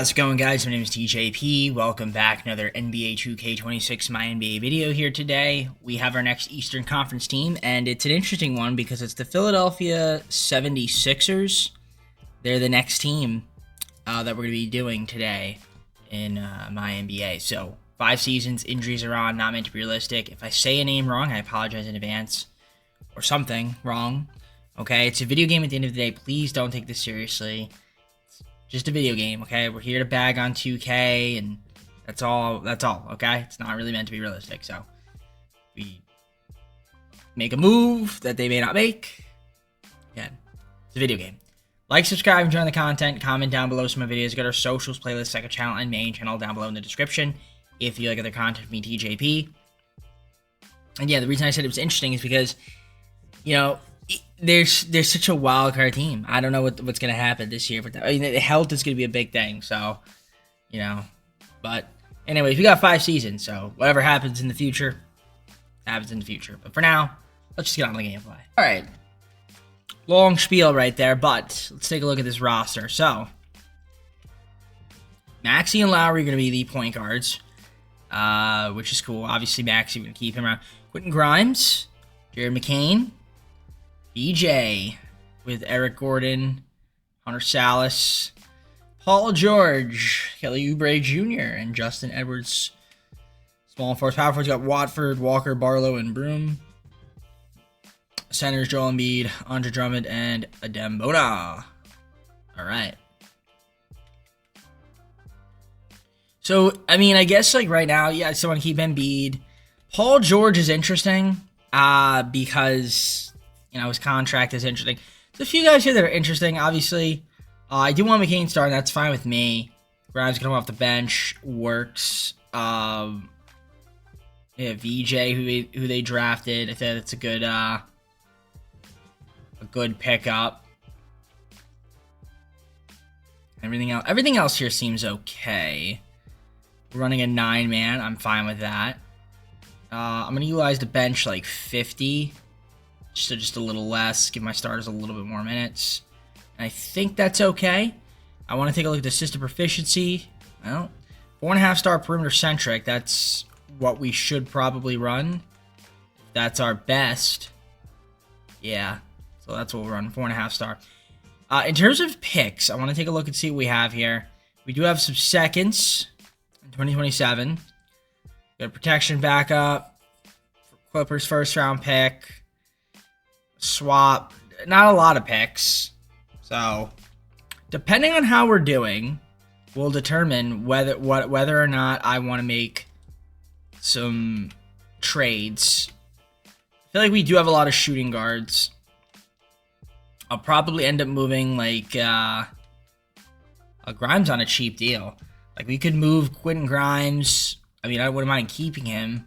How's it going, guys? My name is TJP. Welcome back. Another NBA 2K26 MyNBA video here today. We have our next Eastern Conference team, and it's an interesting one because it's the Philadelphia 76ers. They're the next team that we're going to be doing today in MyNBA. So, 5 seasons, injuries are on, not meant to be realistic. If I say a name wrong, I apologize in advance. Or something wrong. Okay, it's a video game at the end of the day. Please don't take this seriously. Just a video game, okay? We're here to bag on 2K, and that's all, okay? It's not really meant to be realistic, so we make a move that they may not make. Again, it's a video game. Like, subscribe, enjoy the content, comment down below some of my videos. Got our socials, playlist, second channel, and main channel down below in the description if you like other content from me, TJP. And yeah, the reason I said it was interesting is because, you know, there's such a wild card team. I don't know what's going to happen this year. But I mean, the health is going to be a big thing. So, you know. But anyways, we got 5 seasons. So whatever happens in the future, happens in the future. But for now, let's just get on with the gameplay. All right. Long spiel right there. But let's take a look at this roster. So, Maxey and Lowry are going to be the point guards. Which is cool. Obviously, Maxey, we're going to keep him around. Quentin Grimes. Jared McCain. BJ with Eric Gordon, Hunter Salas, Paul George, Kelly Oubre Jr., and Justin Edwards. Small forwards, power forwards, got Watford, Walker, Barlow, and Broom. Centers, Joel Embiid, Andre Drummond, and Adem Bona. All right. So, I mean, I guess, like, right now, yeah, I still want to keep Embiid. Paul George is interesting because, you know, his contract is interesting. There's a few guys here that are interesting, obviously. I do want McCain starting. That's fine with me. Grimes coming off the bench works. Yeah, VJ, who they drafted. I think that's a good pickup. Everything else here seems okay. We're running a 9-man. I'm fine with that. I'm gonna utilize the bench like 50. Just a little less, give my starters a little bit more minutes. And I think that's okay. I want to take a look at the system proficiency. Well, 4.5-star perimeter centric. That's what we should probably run. That's our best. Yeah, so that's what we'll run, 4.5-star. In terms of picks, I want to take a look and see what we have here. We do have some seconds in 2027. Got a protection backup. Clippers first-round pick. Swap, not a lot of picks, so depending on how we're doing will determine whether or not I want to make some trades. I feel like we do have a lot of shooting guards. I'll probably end up moving like a Grimes on a cheap deal. Like, we could move Quentin Grimes. I mean, I wouldn't mind keeping him,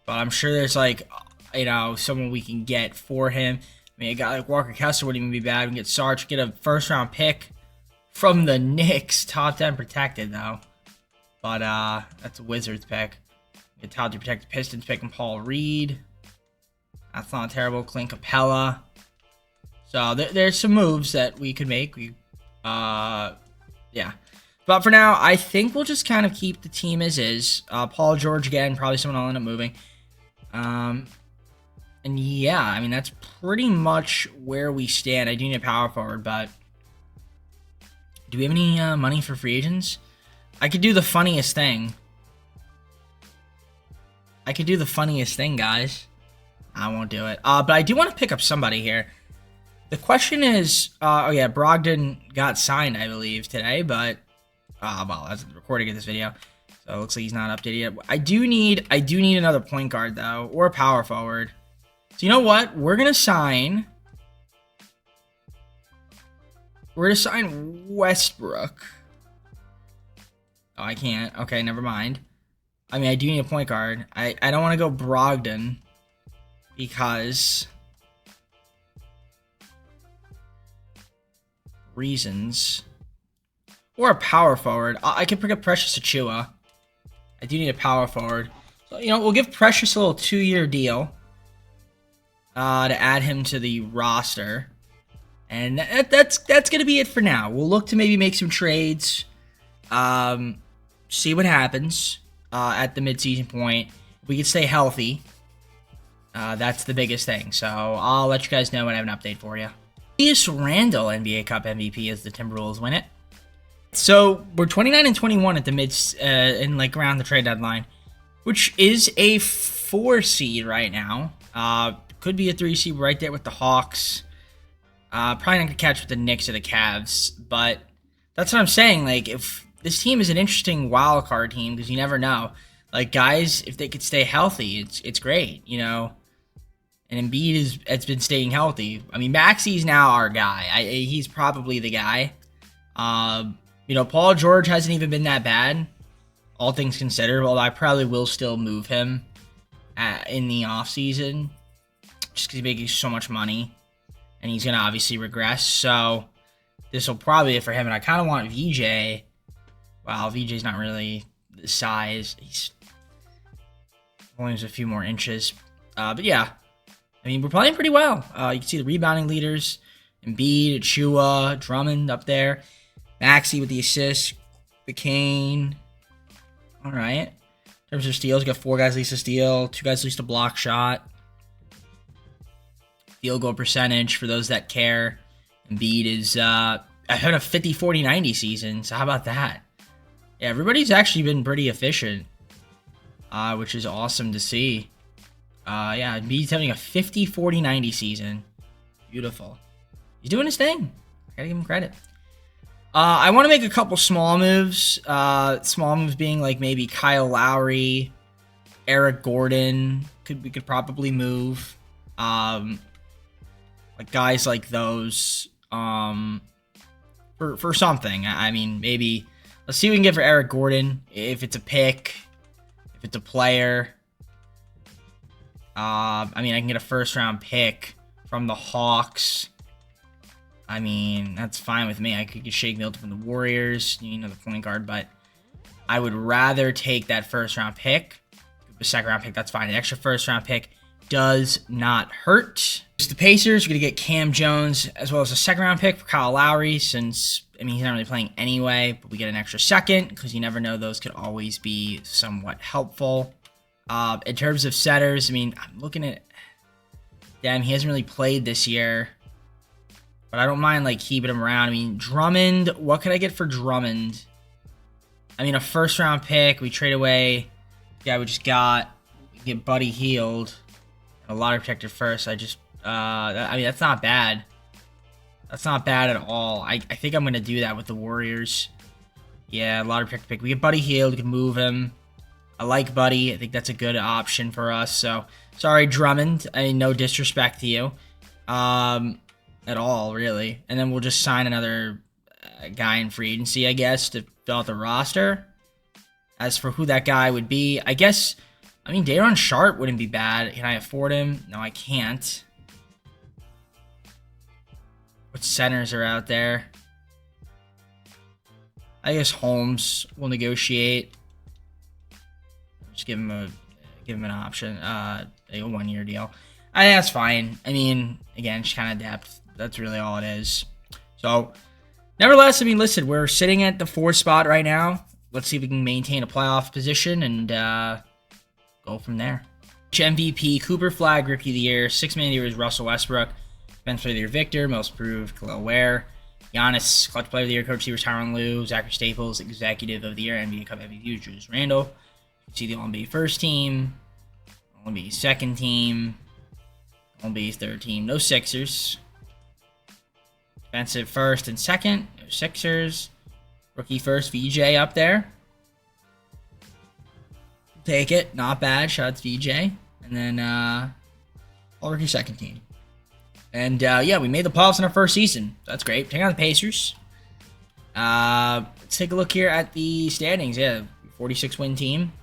but I'm sure there's, like, you know, someone we can get for him. I mean, a guy like Walker Kessler wouldn't even be bad. We can get Sarge, get a first-round pick from the Knicks. Top 10 protected, though. But, that's a Wizards pick. Get top 10 protected Pistons pick and Paul Reed. That's not terrible. Clint Capella. So, there's some moves that we could make. Yeah. But for now, I think we'll just kind of keep the team as is. Paul George again, probably someone I'll end up moving. And yeah, I mean, that's pretty much where we stand. I do need a power forward, but do we have any money for free agents? I could do the funniest thing. Guys. I won't do it. But I do want to pick up somebody here. The question is, oh yeah, Brogdon got signed, I believe, today, but, well, as the recording of this video, so it looks like he's not updated yet. I do need another point guard, though, or a power forward. So you know what? We're gonna sign Westbrook. Oh, I can't. Okay, never mind. I mean, I do need a point guard. I don't want to go Brogdon because reasons. Or a power forward. I could pick up Precious Achiuwa. I do need a power forward. So, you know, we'll give Precious a little 2-year deal. To add him to the roster. And that's going to be it for now. We'll look to maybe make some trades. See what happens at the midseason point. If we can stay healthy. That's the biggest thing. So I'll let you guys know when I have an update for you. Julius Randle NBA Cup MVP as the Timberwolves win it. So we're 29 and 21 at the in like around the trade deadline, which is a 4 seed right now. Could be a 3 seed right there with the Hawks. Probably not gonna catch with the Knicks or the Cavs, but that's what I'm saying. Like, if this team is an interesting wild card team, because you never know. Like, guys, if they could stay healthy, it's great, you know. And Embiid has been staying healthy. I mean, Maxi's now our guy. He's probably the guy. You know, Paul George hasn't even been that bad, all things considered. Although I probably will still move him in the offseason, just because he's making so much money. And he's going to obviously regress. So this will probably be it for him. And I kind of want VJ. Wow, VJ's not really the size. He's only a few more inches. But yeah, I mean, we're playing pretty well. You can see the rebounding leaders. Embiid, Achua, Drummond up there. Maxey with the assist. McCain. All right. In terms of steals, you got 4 guys least a steal. 2 guys least a block shot. Field goal percentage for those that care. Embiid is had a 50, 40, 90 season. So how about that? Yeah, everybody's actually been pretty efficient, which is awesome to see. Yeah, Embiid's having a 50, 40, 90 season. Beautiful. He's doing his thing. I gotta give him credit. I want to make a couple small moves. Small moves being like maybe Kyle Lowry, Eric Gordon. We could probably move. Like guys like those. For something. I mean, maybe. Let's see what we can get for Eric Gordon. If it's a pick, if it's a player. I mean, I can get a first-round pick from the Hawks. I mean, that's fine with me. I could get Shake Milton from the Warriors, you know, the point guard, but I would rather take that first-round pick. The second-round pick, that's fine. An extra first-round pick does not hurt. The Pacers are going to get Cam Jones as well as a second-round pick for Kyle Lowry since, I mean, he's not really playing anyway, but we get an extra second because you never know. Those could always be somewhat helpful. In terms of setters, I mean, I'm looking at, damn, he hasn't really played this year, but I don't mind, like, keeping him around. I mean, Drummond, what could I get for Drummond? I mean, a first-round pick, we trade away the guy we just got, we get Buddy Hield, a lottery protected first. I mean, that's not bad. That's not bad at all. I think I'm going to do that with the Warriors. Yeah, lottery protected pick. We get Buddy Hield, we can move him. I like Buddy. I think that's a good option for us. So, sorry, Drummond. I mean, no disrespect to you. At all, really. And then we'll just sign another guy in free agency, I guess, to fill out the roster. As for who that guy would be, I guess, I mean, Day'Ron Sharpe wouldn't be bad. Can I afford him? No, I can't. What centers are out there? I guess Holmes will negotiate. Just give him an option. A 1-year deal. That's fine. I mean, again, just kind of depth. That's really all it is. So, nevertheless, I mean, listen, we're sitting at the 4th spot right now. Let's see if we can maintain a playoff position and go from there. MVP, Cooper Flag, Rookie of the Year. 6th Man of the Year is Russell Westbrook. Defense Player of the Year, Victor. Most Improved, Khalil Ware. Giannis, Clutch Player of the Year, Coach Receivers, Tyronn Lue. Zachary Staples, Executive of the Year, NBA Cup MVP, Julius Randle. You see the All-NBA first team, All-NBA second team, All-NBA third team. No Sixers. Defensive first and second. No Sixers. Rookie first, VJ up there. Take it. Not bad. Shout out to VJ. And then All-Rookie second team. And yeah, we made the playoffs in our first season. That's great. Taking on the Pacers. Let's take a look here at the standings. Yeah, 46-win team.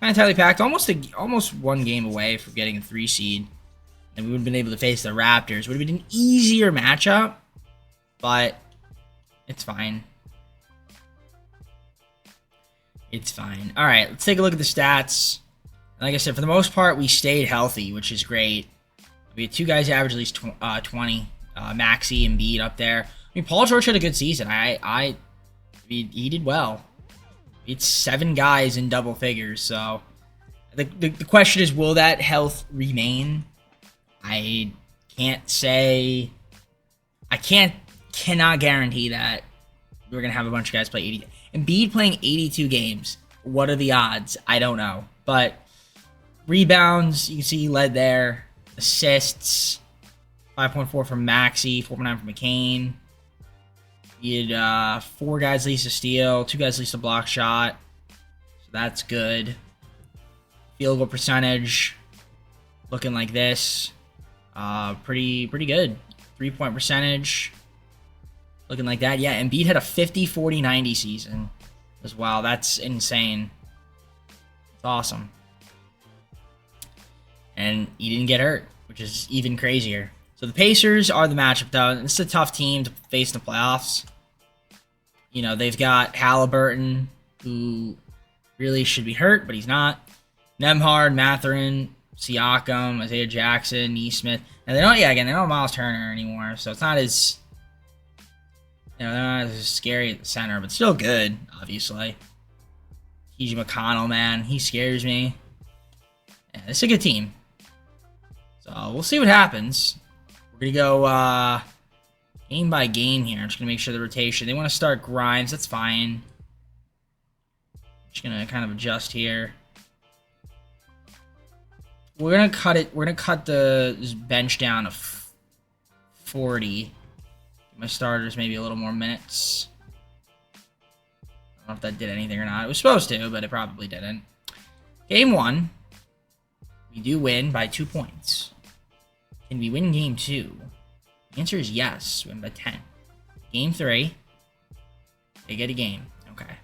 Kind of tightly packed. Almost 1 game away from getting a 3 seed. And we would have been able to face the Raptors. Would have been an easier matchup. But it's fine. It's fine. All right, let's take a look at the stats. Like I said, for the most part, we stayed healthy, which is great. We had 2 guys average at least 20. Maxey and Embiid up there. I mean, Paul George had a good season. I mean, he did well. It's 7 guys in double figures. So the question is, will that health remain? I can't say. I cannot guarantee that we're gonna have a bunch of guys play 80. Embiid playing 82 games. What are the odds? I don't know. But rebounds, you can see he led there. Assists, 5.4 from Maxey, 4.9 from McCain. You had 4 guys least a steal, 2 guys least a block shot. So that's good. Field goal percentage looking like this. Pretty good. 3-point percentage looking like that. Yeah, Embiid had a 50-40-90 season as well. That's insane. It's awesome. And he didn't get hurt, which is even crazier. So the Pacers are the matchup, though. It's a tough team to face in the playoffs. You know, they've got Halliburton, who really should be hurt, but he's not. Nembhard, Mathurin, Siakam, Isaiah Jackson, Neesmith. And they don't, yeah, again, they don't have Miles Turner anymore, so it's not as, you know, they're not as scary at the center, but still good, obviously. TJ McConnell, man, he scares me. Yeah, it's a good team. So we'll see what happens. We're going to go game by game here. I'm just going to make sure the rotation. They want to start Grimes. That's fine. Just going to kind of adjust here. We're going to cut it. We're going to cut the bench down to 40. Give my starters maybe a little more minutes. I don't know if that did anything or not. It was supposed to, but it probably didn't. Game 1. We do win by 2 points. Can we win game 2? The answer is yes. Win by 10. Game 3. They get a game. Okay.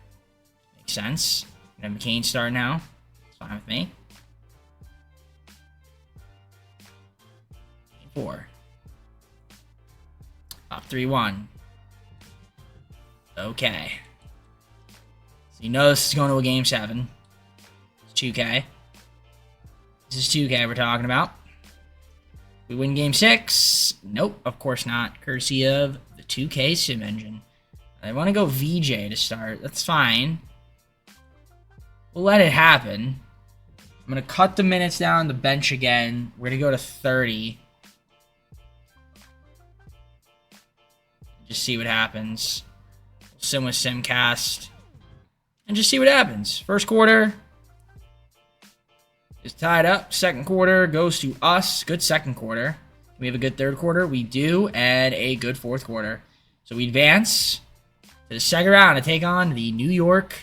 Makes sense. And then McCain start now. It's fine with me. Game 4. Up 3-1. Okay. So you know this is going to a game 7. It's 2K. This is 2K we're talking about. We win game 6. Nope, of course not. Courtesy of the 2K sim engine. I want to go VJ to start. That's fine. We'll let it happen. I'm going to cut the minutes down on the bench again. We're going to go to 30. Just see what happens. We'll sim with Simcast. And just see what happens. First quarter is tied up. Second quarter goes to us. Good second quarter. We have a good third quarter. We do. And a good fourth quarter. So we advance to the second round to take on the New York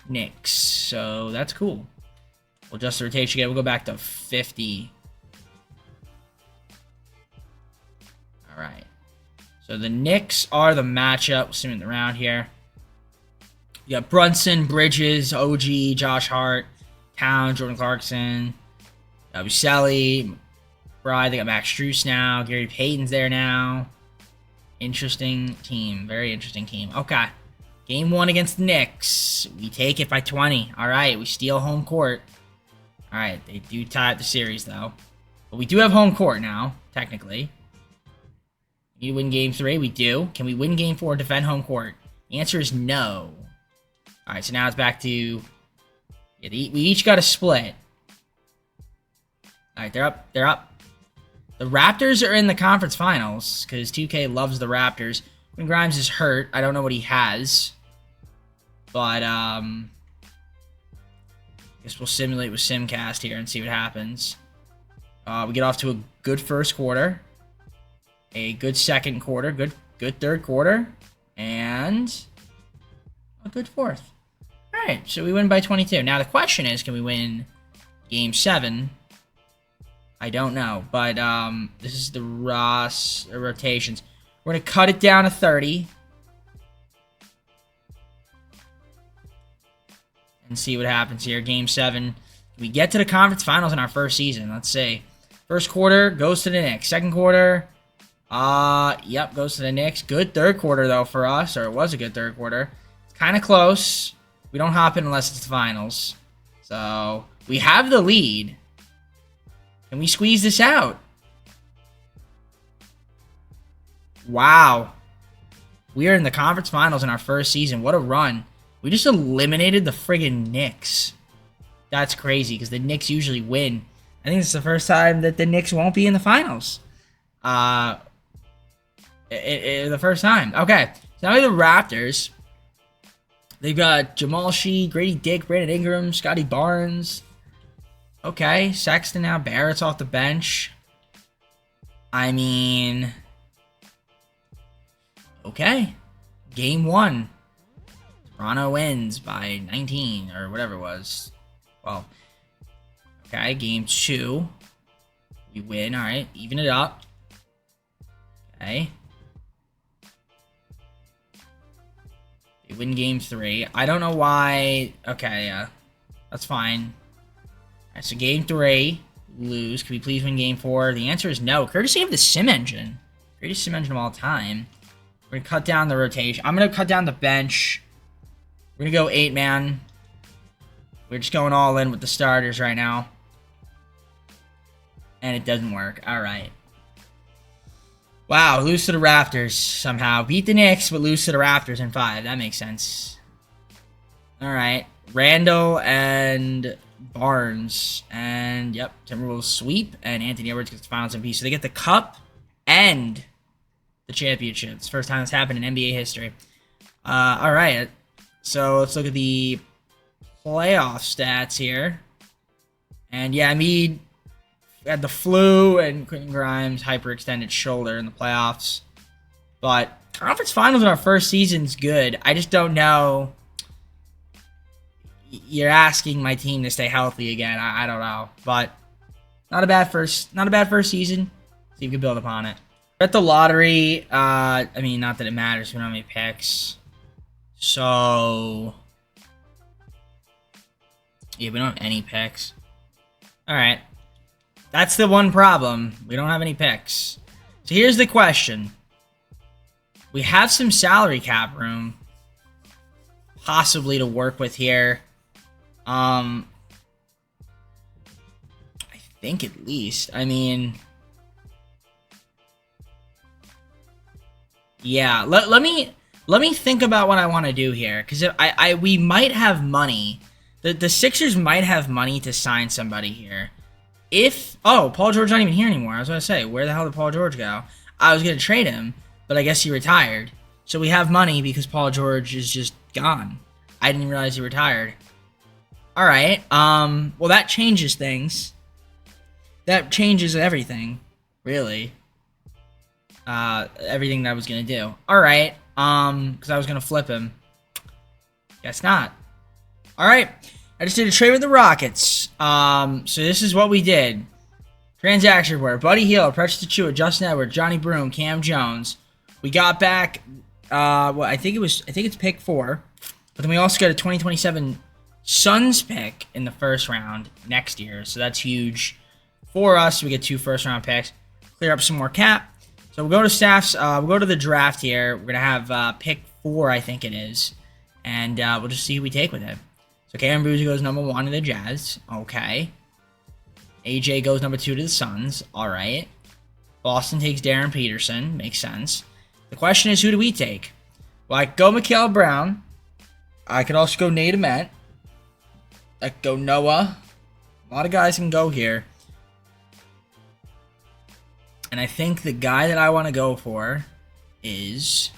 Knicks. So that's cool. We'll adjust the rotation again. We'll go back to 50. All right. So the Knicks are the matchup. We'll see them in the round here. You got Brunson, Bridges, OG, Josh Hart, Town, Jordan Clarkson, Buselli, Bride. They got Max Strus now. Gary Payton's there now. Interesting team. Very interesting team. Okay. Game 1 against the Knicks. We take it by 20. All right. We steal home court. All right. They do tie up the series, though. But we do have home court now, technically. You win game 3. We do. Can we win game 4 and defend home court? The answer is no. All right. So now it's back to... yeah, we each got a split. All right. They're up. They're up. The Raptors are in the conference finals because 2K loves the Raptors. When Grimes is hurt, I don't know what he has. But, I guess we'll simulate with Simcast here and see what happens. We get off to a good first quarter. A good second quarter. Good third quarter. And a good fourth. Alright, so we win by 22. Now the question is, can we win game 7? I don't know. But this is the rotations. We're going to cut it down to 30. And see what happens here. Game 7. We get to the conference finals in our first season. Let's see. First quarter goes to the Knicks. Second quarter, yep, goes to the Knicks. Good third quarter, though, for us. Or it was a good third quarter. It's kind of close. We don't hop in unless it's the finals. So, we have the lead. Can we squeeze this out? Wow. We are in the conference finals in our first season. What a run. We just eliminated the friggin' Knicks. That's crazy, because the Knicks usually win. I think it's the first time that the Knicks won't be in the finals. The first time. Okay, so now we have the Raptors. They've got Jamal Shee, Grady Dick, Brandon Ingram, Scotty Barnes. Okay, Sexton now. Barrett's off the bench. I mean... Okay. Game 1. Toronto wins by 19, or whatever it was. Well, okay, game 2. We win, alright. Even it up. Okay. They win game 3. I don't know why... Okay, yeah. That's fine. Alright, so game 3. Lose. Can we please win game 4? The answer is no. Courtesy of the sim engine. Greatest sim engine of all time. We're going to cut down the rotation. I'm going to cut down the bench. We're going to go 8-man. We're just going all in with the starters right now. And it doesn't work. Alright. Wow, lose to the Raptors somehow. Beat the Knicks, but lose to the Raptors in 5. That makes sense. Alright. Randall and Barnes. And, yep, Timberwolves sweep. And Anthony Edwards gets the finals MVP. So they get the cup and the championship. It's the first time this happened in NBA history. Alright. So let's look at the playoff stats here. And yeah, Embiid had the flu and Quentin Grimes hyperextended shoulder in the playoffs. But conference finals in our first season's good. I just don't know. You're asking my team to stay healthy again. I don't know. But not a bad first season. So you can build upon it. At the lottery, I mean, not that it matters. We don't have any picks. So, yeah, we don't have any picks. Alright. That's the one problem. We don't have any picks. So here's the question. We have some salary cap room, possibly, to work with here. I think at least. I mean... Yeah, let me think about what I want to do here, because we might have money. The Sixers might have money to sign somebody here. Oh, Paul George's not even here anymore. I was going to say, where the hell did Paul George go? I was going to trade him, but I guess he retired. So we have money because Paul George is just gone. I didn't realize he retired. All right. Well, that changes things. That changes everything, really. Everything that I was gonna do. Alright, because I was gonna flip him. Guess not. Alright, I just did a trade with the Rockets. So this is what we did. Transaction report. Buddy Hield, Precious Achiuwa, Justin Edwards, Johnny Broom, Cam Jones. We got back, well, I think it's pick 4. But then we also got a 2027 Suns pick in the first round next year. So that's huge for us. We get 2 first-round picks. Clear up some more cap. So we'll go to staffs. We'll go to the draft here. We're gonna have pick 4, I think it is, and we'll just see who we take with it. So Karen Boozy goes number 1 to the Jazz. Okay. AJ goes number 2 to the Suns. All right. Boston takes Darren Peterson. Makes sense. The question is, who do we take? Well, I could go Mikal Brown. I could also go Nate Ament. I could go Noah. A lot of guys can go here. And I think the guy that I want to go for is...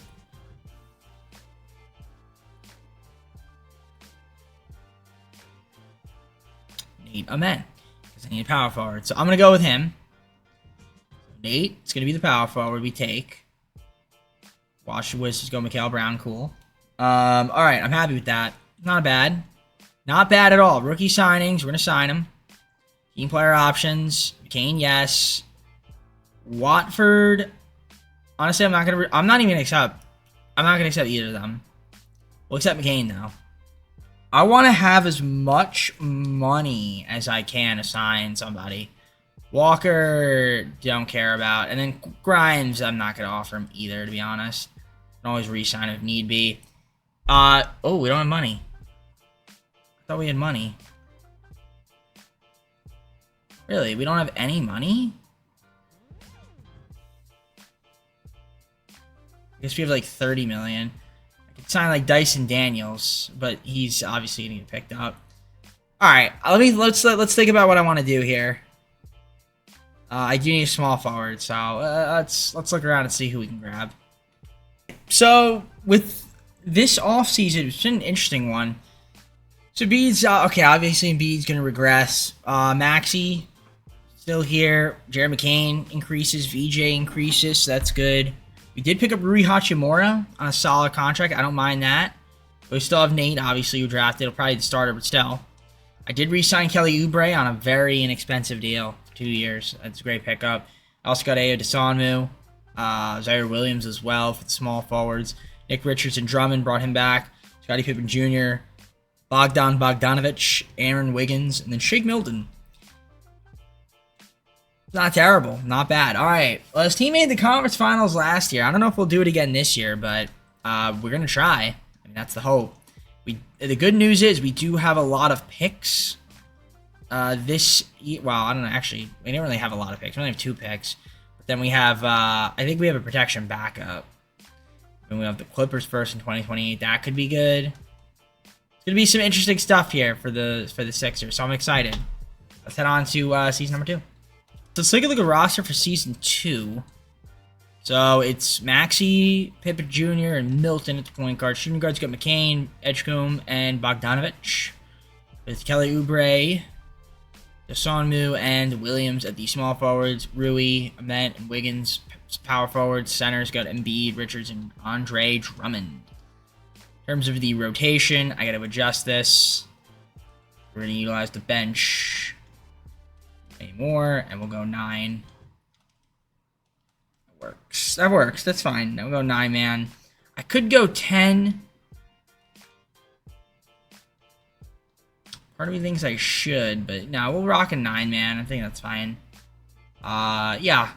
Nate Ament. Because I need a power forward. So I'm going to go with him. Nate, it's going to be the power forward we take. Washington Wizards go Mikal Brown. Cool. Alright, I'm happy with that. Not bad. Not bad at all. Rookie signings. We're going to sign them. Team player options. McCain, yes. Watford, honestly, I'm not even gonna accept either of them. We'll accept McCain though. I want to have as much money as I can to sign somebody. Walker, don't care about, and then Grimes, I'm not gonna offer him either, to be honest. Can always re-sign if need be. Oh, we don't have money. I thought we had money. Really, we don't have any money? I guess we have like 30 million. Sign like Dyson Daniels, but he's obviously gonna get picked up. All right, let's think about what I want to do here. I do need a small forward, so let's look around and see who we can grab. So with this offseason, it's been an interesting one. So Embiid's okay. Obviously, Embiid's gonna regress. Maxey still here. Jared McCain increases. VJ increases. So that's good. We did pick up Rui Hachimura on a solid contract. I don't mind that. But we still have Nate, obviously, who drafted. He'll probably be the starter, but still. I did re-sign Kelly Oubre on a very inexpensive deal for 2 years. That's a great pickup. I also got Ayo Dosunmu, Zaire Williams as well for the small forwards. Nick Richardson Drummond brought him back. Scottie Pippen Jr., Bogdan Bogdanovic, Aaron Wiggins, and then Shake Milton. Not terrible. Not bad. All right. Well, his team made the conference finals last year. I don't know if we'll do it again this year, but we're going to try. I mean, that's the hope. The good news is we do have a lot of picks. Well, I don't know. Actually, we don't really have a lot of picks. We only have 2 picks. But then we have, I think we have a protection backup. And we have the Clippers first in 2028. That could be good. It's going to be some interesting stuff here for the Sixers. So I'm excited. Let's head on to season number 2. So let's take a look at the roster for Season 2. So it's Maxey, Pippen Jr., and Milton at the point guard. Shooting guards got McCain, Edgecombe, and Bogdanovic. With Kelly Oubre, Dosunmu, and Williams at the small forwards. Rui, Ament, and Wiggins, power forwards. Centers got Embiid, Richards, and Andre Drummond. In terms of the rotation, I got to adjust this. We're going to utilize the bench more, and we'll go 9. That works. That's fine. We'll go 9 man. I could go 10. Part of me thinks I should, but no, we'll rock a 9 man. I think that's fine. Yeah,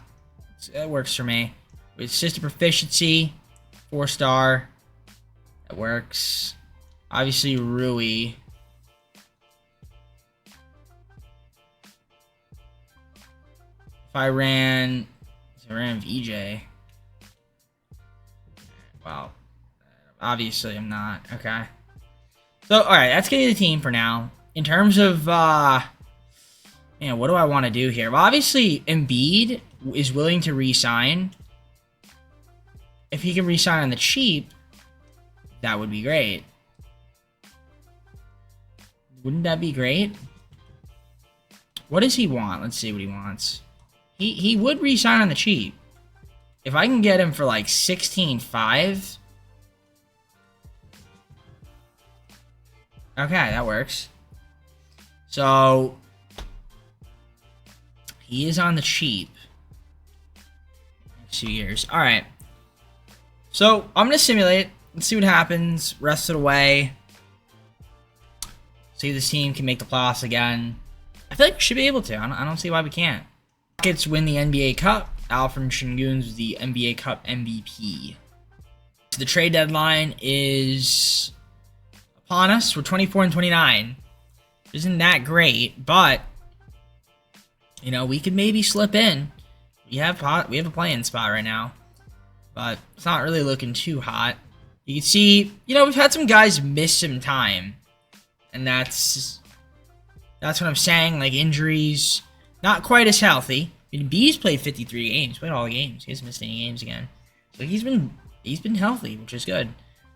that works for me. With system proficiency, 4-star. That works. Obviously, Rui. If I ran VJ. Well, obviously I'm not. Okay. So, alright, that's going to be the team for now. In terms of, what do I want to do here? Well, obviously, Embiid is willing to re-sign. If he can re-sign on the cheap, that would be great. Wouldn't that be great? What does he want? Let's see what he wants. He would re-sign on the cheap. If I can get him for like 16.5. Okay, that works. So he is on the cheap. 2 years. Alright. So I'm gonna simulate. Let's see what happens. Rest of the way. See if this team can make the playoffs again. I feel like we should be able to. I don't see why we can't. Rockets win the NBA Cup. Alfred Şengün's the NBA Cup MVP. So the trade deadline is upon us. We're 24 and 29. Isn't that great? But we could maybe slip in. We have a playing spot right now, but it's not really looking too hot. You can see, we've had some guys miss some time, and that's what I'm saying. Like injuries. Not quite as healthy. I mean, B's played 53 games. Played all the games. He hasn't missed any games again. So he's been healthy, which is good.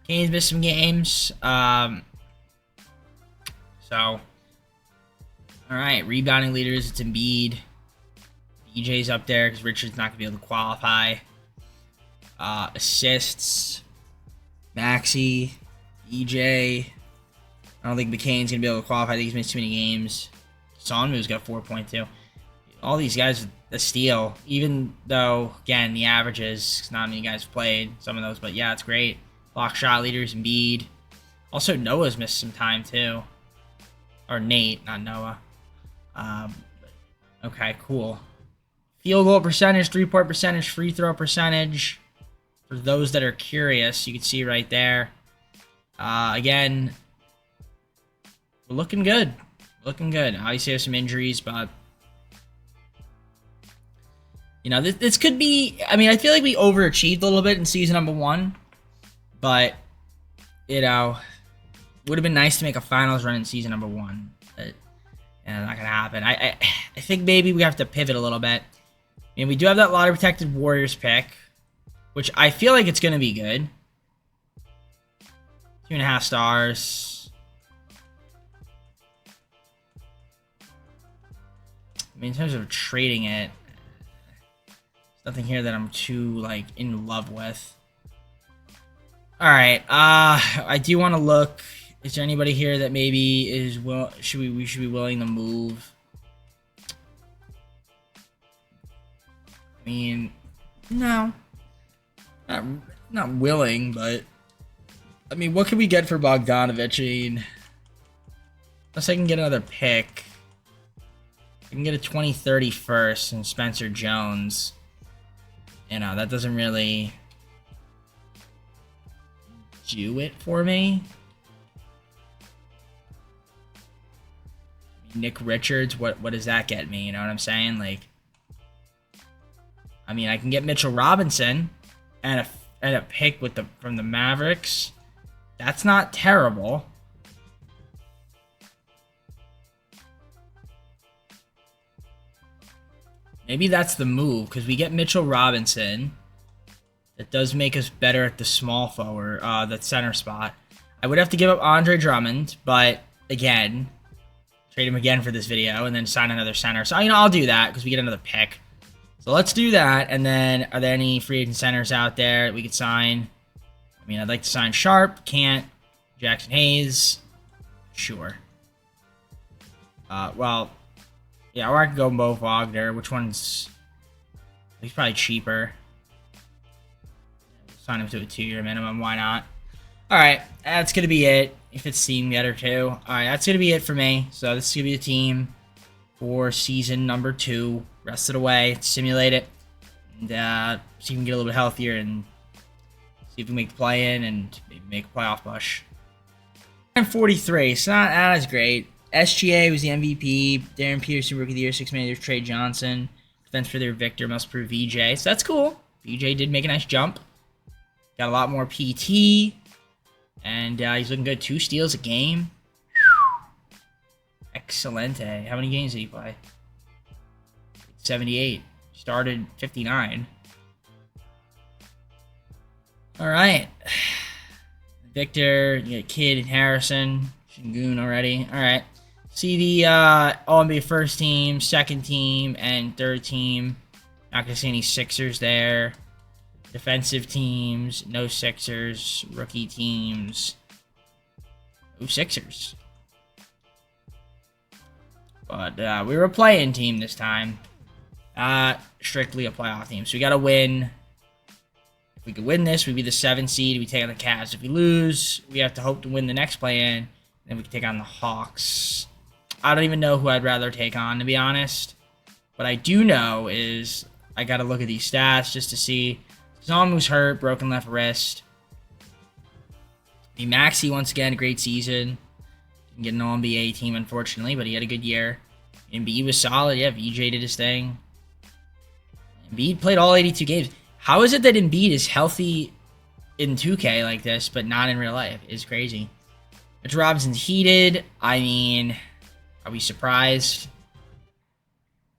Kane's missed some games. So, alright. Rebounding leaders, it's Embiid. EJ's up there because Richard's not going to be able to qualify. Assists. Maxey. EJ. I don't think McCain's going to be able to qualify. I think he's missed too many games. Sonmu's got 4.2. All these guys a steal, even though, again, the averages, not many guys have played some of those, but yeah, it's great. Block shot leaders, Embiid. Also, Noah's missed some time, too. Or Nate, not Noah. Okay, cool. Field goal percentage, 3-point percentage, free throw percentage. For those that are curious, you can see right there. Again, we're looking good. Looking good. Obviously, have some injuries, but this could be. I mean, I feel like we overachieved a little bit in season number 1, but you know, would have been nice to make a finals run in season number 1, but not gonna happen. I think maybe we have to pivot a little bit. I mean, we do have that lottery protected Warriors pick, which I feel like it's gonna be good. 2.5 stars. I mean, in terms of trading it, there's nothing here that I'm too like in love with. All right, I do want to look. Is there anybody here that maybe is we should be willing to move? I mean, no, not willing, but I mean, what can we get for Bogdanovich? I mean, unless I can get another pick, I can get a 2030 first and Spencer Jones. You know, that doesn't really do it for me. Nick Richards, what does that get me? You know what I'm saying? Like, I mean, I can get Mitchell Robinson and a pick with from the Mavericks. That's not terrible. Maybe that's the move, because we get Mitchell Robinson. That does make us better at the small forward, the center spot. I would have to give up Andre Drummond, but again, trade him again for this video and then sign another center. So, you know, I'll do that because we get another pick. So let's do that. And then, are there any free agent centers out there that we could sign? I mean, I'd like to sign Sharp. Can't. Jackson Hayes. Sure. Well, yeah, or I could go Mo Wagner. Which one's... He's probably cheaper. Sign him to a 2-year minimum. Why not? Alright, that's going to be it. If it's team getter too. Alright, that's going to be it for me. So this is going to be the team for season number 2. Rest it away. Simulate it. And see if we can get a little bit healthier and see if we can make the play in and maybe make a playoff push. 43, so not as great. SGA was the MVP. Darren Peterson, Rookie of the Year. 6 Man of the Year, Trey Johnson. Defense for their Victor, must prove VJ. So that's cool. VJ did make a nice jump. Got a lot more PT. And he's looking good. 2 steals a game. Excelente. How many games did he play? 78. Started 59. Alright. Victor, you got Kidd and Harrison. Shingun already. Alright. See the All-NBA first team, second team, and third team. Not going to see any Sixers there. Defensive teams, no Sixers. Rookie teams, no Sixers. But we were a play-in team this time. Strictly a playoff team. So we got to win. If we could win this, we'd be the 7th seed. We take on the Cavs. If we lose, we have to hope to win the next play-in. Then we can take on the Hawks. I don't even know who I'd rather take on, to be honest. What I do know is I got to look at these stats just to see. Zom was hurt, broken left wrist. The Maxey, once again, great season. Didn't get an All-NBA team, unfortunately, but he had a good year. Embiid was solid. Yeah, VJ did his thing. Embiid played all 82 games. How is it that Embiid is healthy in 2K like this, but not in real life? It's crazy. Mitchell Robinson's heated. I mean, are we surprised?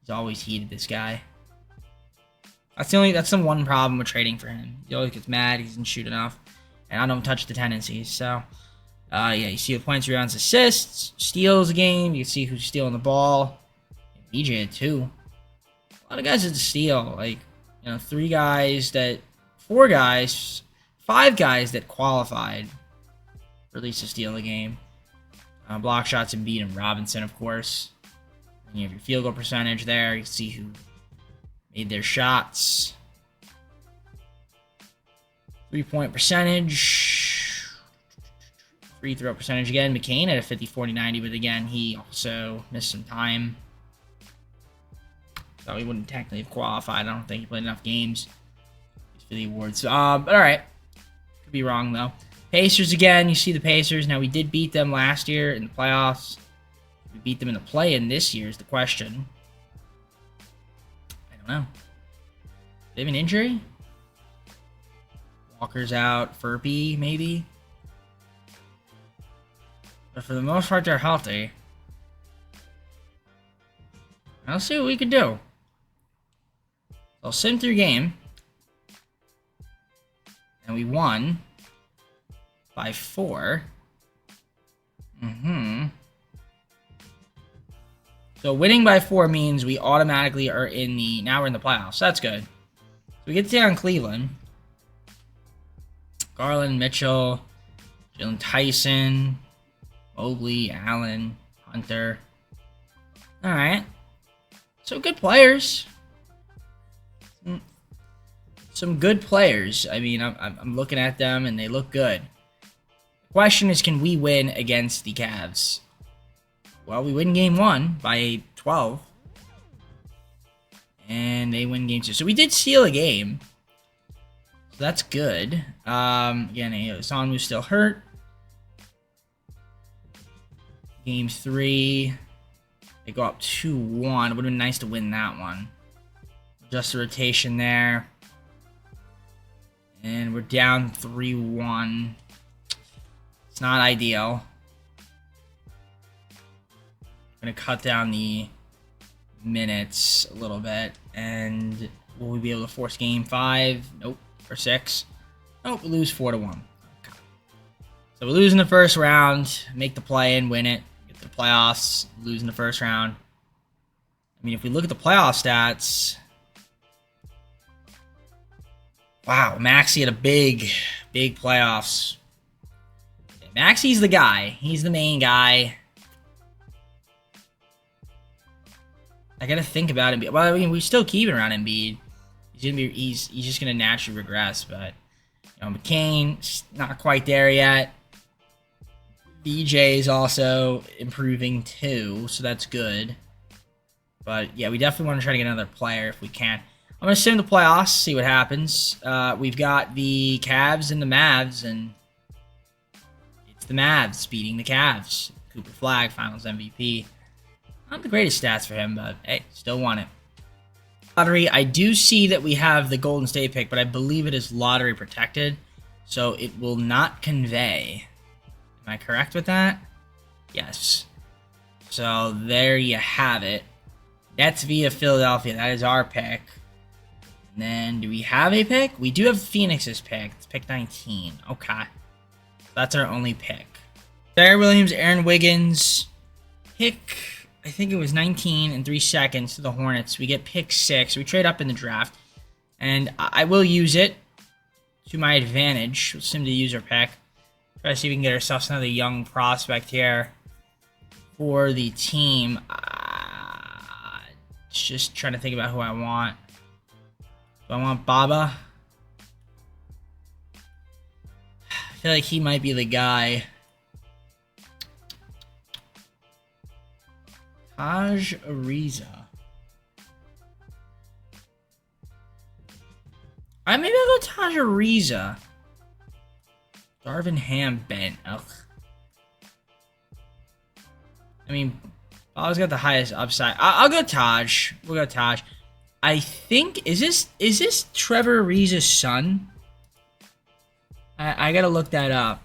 He's always heated, this guy. That's the one problem with trading for him. He always gets mad. He doesn't shoot enough. And I don't touch the tendencies. So, yeah, you see the points, rebounds, assists, steals a game. You can see who's stealing the ball. BJ had 2. A lot of guys had to steal. Like, you know, 5 guys that qualified for at least to steal the game. Block shots, Embiid and Robinson, of course. And you have your field goal percentage there. You can see who made their shots. 3-point percentage. Free throw percentage again. McCain at a 50, 40, 90, but again, he also missed some time. So he wouldn't technically have qualified. I don't think he played enough games for the awards. But alright. Could be wrong, though. Pacers again. You see the Pacers. Now, we did beat them last year in the playoffs. We beat them in the play-in this year is the question. I don't know. They have an injury? Walker's out. Furby, maybe? But for the most part, they're healthy. I'll see what we can do. I'll sim through game. And we won by 4. So winning by 4 means we automatically are in the... Now we're in the playoffs. That's good. So we get to take on Cleveland. Garland, Mitchell, Jalen Tyson, Mobley, Allen, Hunter. Alright. So good players. Some good players. I mean, I'm looking at them and they look good. The question is, can we win against the Cavs? Well, we win game 1 by 12. And they win game 2. So we did steal a game. So that's good. Again, Sonwu's still hurt. Game 3. They go up 2-1. It would have been nice to win that one. Just a rotation there. And we're down 3-1. It's not ideal. I'm going to cut down the minutes a little bit. And will we be able to force game 5? Nope. Or 6? Nope, we lose 4-1. Okay. So we lose in the first round. Make the play and win it. Get to the playoffs. Lose in the first round. I mean, if we look at the playoff stats... Wow, Maxey had a big playoffs. Maxey's the guy. He's the main guy. I gotta think about him. Well, I mean, we still keep it around Embiid. He's just gonna naturally regress, but McCain not quite there yet. BJ is also improving too, so that's good. But yeah, we definitely want to try to get another player if we can. I'm going to sim the playoffs, see what happens. We've got the Cavs and the Mavs, and it's the Mavs beating the Cavs. Cooper Flag, Finals MVP. Not the greatest stats for him, but hey, still won it. Lottery, I do see that we have the Golden State pick, but I believe it is lottery protected, so it will not convey. Am I correct with that? Yes. So there you have it. That's via Philadelphia. That is our pick. And then, do we have a pick? We do have Phoenix's pick. It's pick 19. Okay. That's our only pick. Zaire Williams, Aaron Wiggins. Pick, I think it was 19 and 3 seconds to the Hornets. We get pick 6. We trade up in the draft. And I will use it to my advantage. We'll sim to use our pick. Try to see if we can get ourselves another young prospect here for the team. Just trying to think about who I want. Do I want Baba? I feel like he might be the guy. Taj Ariza. Maybe I'll go Taj Ariza. Darvin Ham bent. Ugh. I mean, Baba's got the highest upside. I'll go Taj. We'll go Taj. I think is this Trevor Ariza's son? I gotta look that up.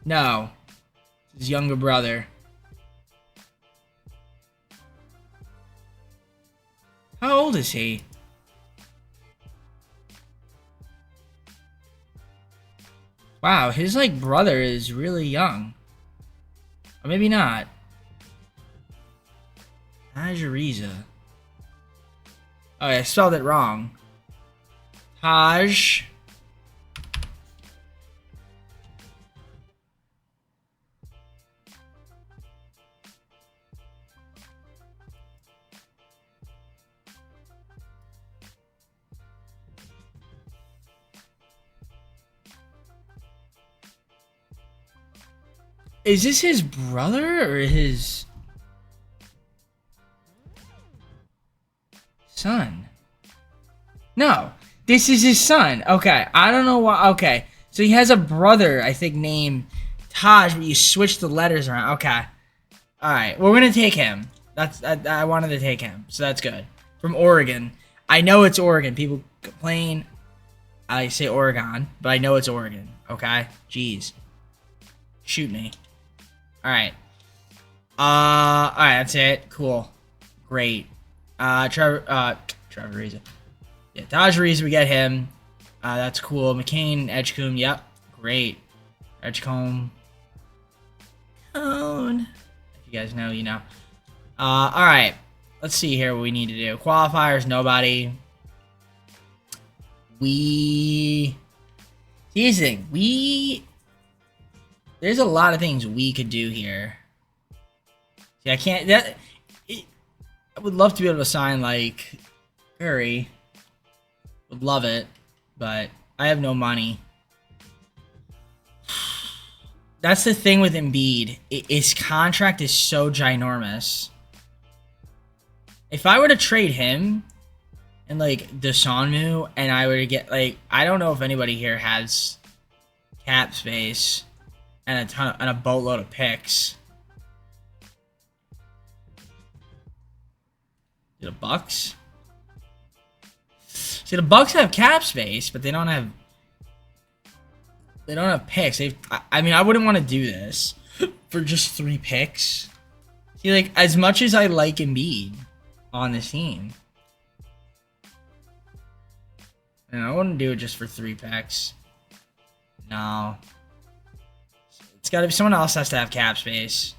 No, his younger brother. How old is he? Wow, his brother is really young. Or maybe not. Taj Ariza. Oh, I spelled it wrong. Taj. Is this his brother or his son? No, this is his son. Okay, I don't know why. Okay, so he has a brother, I think, named Taj, but you switch the letters around. Okay, all right, we're gonna take him. I wanted to take him, so that's good. From Oregon, I know it's Oregon. People complain. I say Oregon, but I know it's Oregon. Okay? Jeez. Shoot me. Alright. Alright, that's it. Cool. Great. Trevor Ariza. Yeah, Taj Ariza, we get him. That's cool. McCain, Edgecombe, yep. Great. Edgecombe. Cone. If you guys know, you know. Alright. Let's see here what we need to do. Qualifiers, nobody. Here's the thing. There's a lot of things we could do here. See, I can't... I would love to be able to sign, like, Curry. Would love it, but I have no money. That's the thing with Embiid. His contract is so ginormous. If I were to trade him and, like, Desanmu, and I were to get, like, I don't know if anybody here has cap space and a boatload of picks. The Bucks? See, the Bucks have cap space, but they don't have picks. I mean, I wouldn't want to do this for just 3 picks. See, like, as much as I like Embiid on this team, and I wouldn't do it just for 3 picks. No. It's got to be someone else has to have cap space.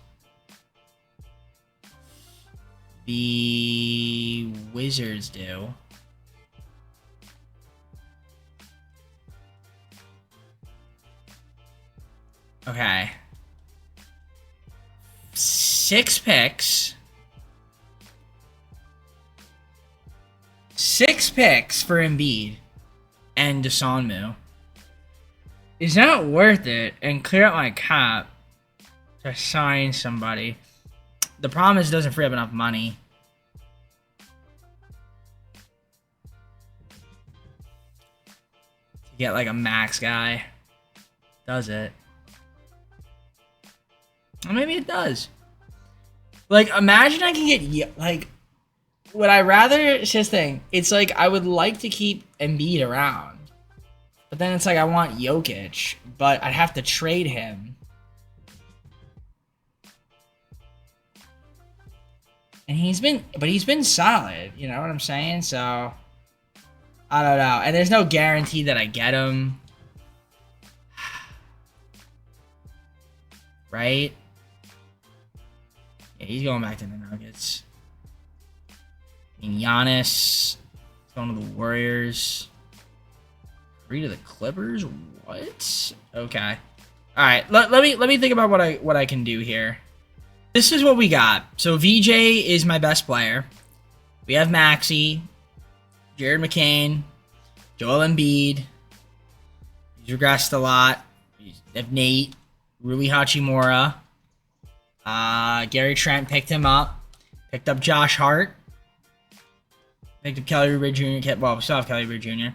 The Wizards do. Okay. 6 picks. 6 picks for Embiid and Desanmu. Is that worth it? And clear out my cap to sign somebody. The problem is it doesn't free up enough money. To get like a max guy. Does it? Or maybe it does. Like, imagine I can get, like, would I rather, it's just thing. It's like, I would like to keep Embiid around. But then it's like, I want Jokic. But I'd have to trade him. And he's been solid, you know what I'm saying? So, I don't know. And there's no guarantee that I get him. Right? Yeah, he's going back to the Nuggets. I mean, Giannis going to the Warriors. 3 to the Clippers? What? Okay. Alright, let me think about what I can do here. This is what we got. So VJ is my best player. We have Maxey, Jared McCain, Joel Embiid. He's regressed a lot. We have Nate, Rui Hachimura. Gary Trent picked him up. Picked up Josh Hart. Picked up Kelly Oubre Jr. Well, we still have Kelly Oubre Jr.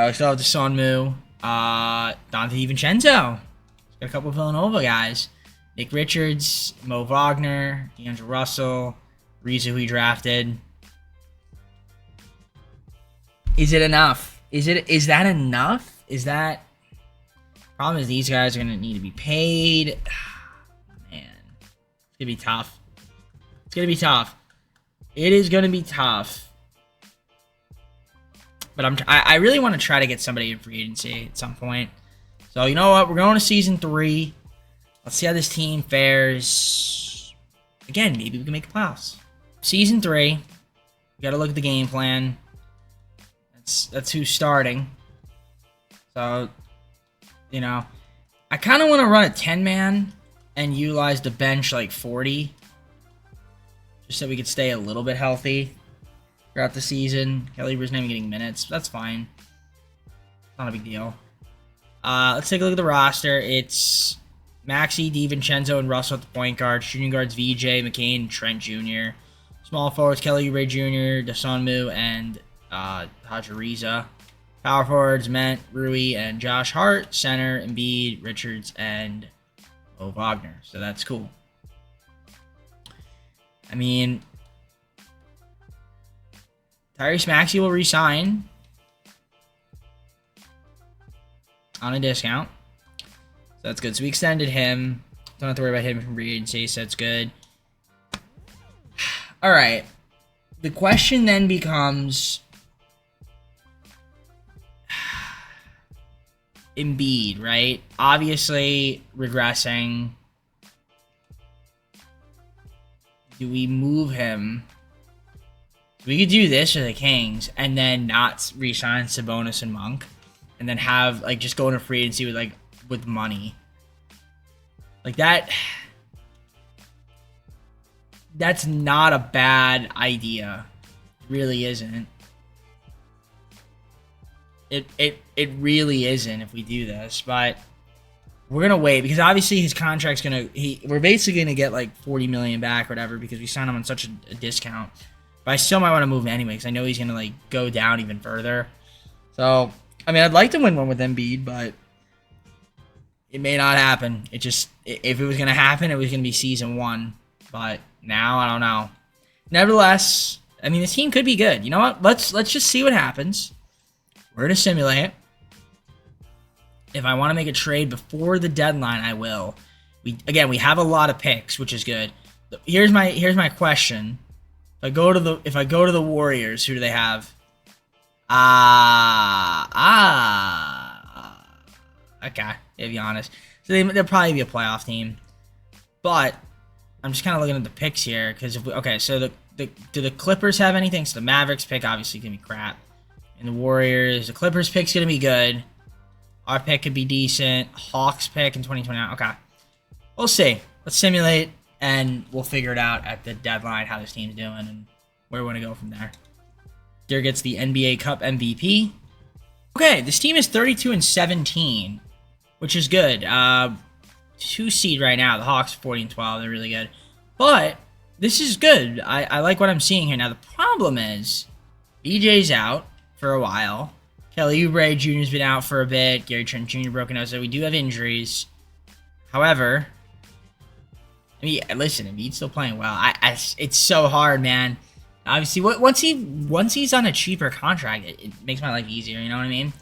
We still have Desanmu. Dante DiVincenzo. Got a couple of Villanova guys. Nick Richards, Mo Wagner, D'Angelo Russell, Ariza, who he drafted. Is it enough? Is that enough? Is that... Problem is these guys are going to need to be paid. Man. It's going to be tough. It's going to be tough. It is going to be tough. But I really want to try to get somebody in free agency at some point. So, you know what? We're going to Season 3. Let's see how this team fares. Again, maybe we can make the playoffs. Season 3. We got to look at the game plan. That's who's starting. So, you know, I kind of want to run a 10-man and utilize the bench like 40. Just so we could stay a little bit healthy throughout the season. Kelly Oubre's not even getting minutes. That's fine. Not a big deal. Let's take a look at the roster. It's Maxey, DiVincenzo, and Russell at the point guard. Shooting guards VJ, McCain, and Trent Jr. Small forwards Kelly Oubre Jr., Desanmu, and Ariza. Power forwards Ment, Rui, and Josh Hart. Center Embiid, Richards, and Mo Wagner. So that's cool. I mean, Tyrese Maxey will resign. on a discount. So that's good. So we extended him. Don't have to worry about him from free agency, so that's good. All right. The question then becomes Embiid, right? Obviously regressing. Do we move him? We could do this for the Kings and then not re-sign Sabonis and Monk, and then have like just go into free agency with money. Like that. That's not a bad idea. It really isn't. It really isn't if we do this, but we're gonna wait because obviously his contract's we're basically gonna get like 40 million back or whatever because we signed him on such a discount. But I still might want to move him anyway because I know he's gonna like go down even further. So I mean, I'd like to win one with Embiid, but it may not happen. It just if it was gonna happen, it was gonna be season 1. But now I don't know. Nevertheless, I mean, this team could be good. You know what? Let's just see what happens. We're gonna simulate. If I want to make a trade before the deadline, I will. We have a lot of picks, which is good. Here's my question. If I go to the Warriors, who do they have? Okay, to be honest. So they'll probably be a playoff team. But I'm just kind of looking at the picks here because so do the Clippers have anything? So the Mavericks pick obviously gonna be crap. And the Warriors, the Clippers pick's gonna be good. Our pick could be decent. Hawks pick in 2029. Okay. We'll see. Let's simulate, and we'll figure it out at the deadline how this team's doing and where we want to go from there. There gets the NBA Cup MVP. Okay, this team is 32-17, which is good. 2 seed right now. The Hawks are 40-12. They're really good. But this is good. I like what I'm seeing here. Now, the problem is BJ's out for a while. Kelly Oubre Jr. has been out for a bit. Gary Trent Jr. broken out, so we do have injuries. However, I mean, listen, Embiid's still playing well. It's so hard, man. Obviously, once he's on a cheaper contract, it makes my life easier. You know what I mean?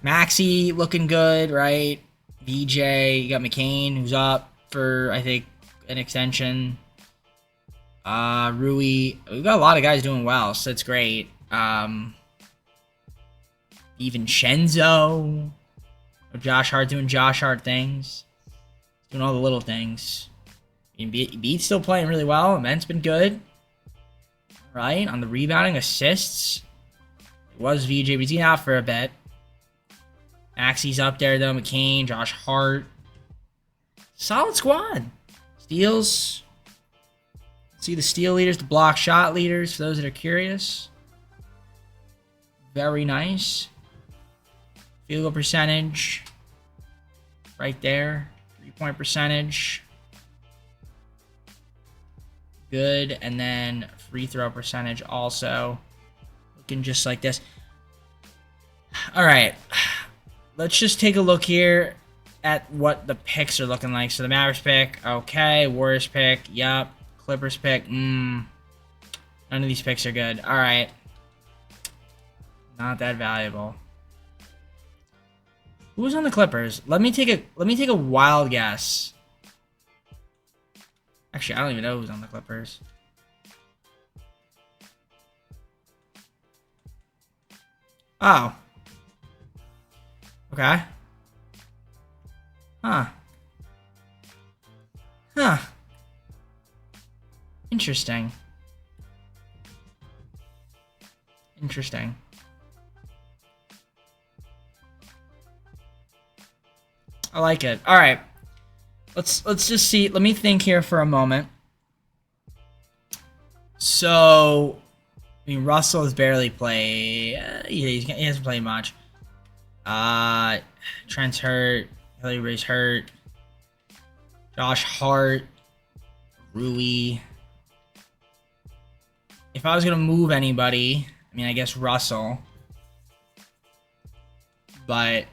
Maxey looking good, right? VJ, you got McCain, who's up for I think an extension. Rui, we've got a lot of guys doing well, so that's great. Even Shenzo, Josh Hart doing Josh Hart things, doing all the little things. Embiid's still playing really well. Ment's been good, right? On the rebounding, assists, it was VJ, but he's out for a bit. Maxey's up there though. McCain, Josh Hart, solid squad. Steals. See the steal leaders, the block shot leaders. For those that are curious, very nice. Field goal percentage, right there. 3-point percentage, good. And then free throw percentage also, looking just like this. All right, let's just take a look here at what the picks are looking like. So the Mavericks pick, okay. Warriors pick, yep. Clippers pick, none of these picks are good. All right, not that valuable. Who's on the Clippers? Let me take a wild guess. Actually, I don't even know who's on the Clippers. Oh. Okay. Huh. Huh. Interesting. Interesting. I like it. All right. Let's just see. Let me think here for a moment. So, I mean, Russell has barely played. He hasn't played much. Trent's hurt. Kelly Ray's hurt. Josh Hart. Rui. If I was gonna move anybody, I mean, I guess Russell. But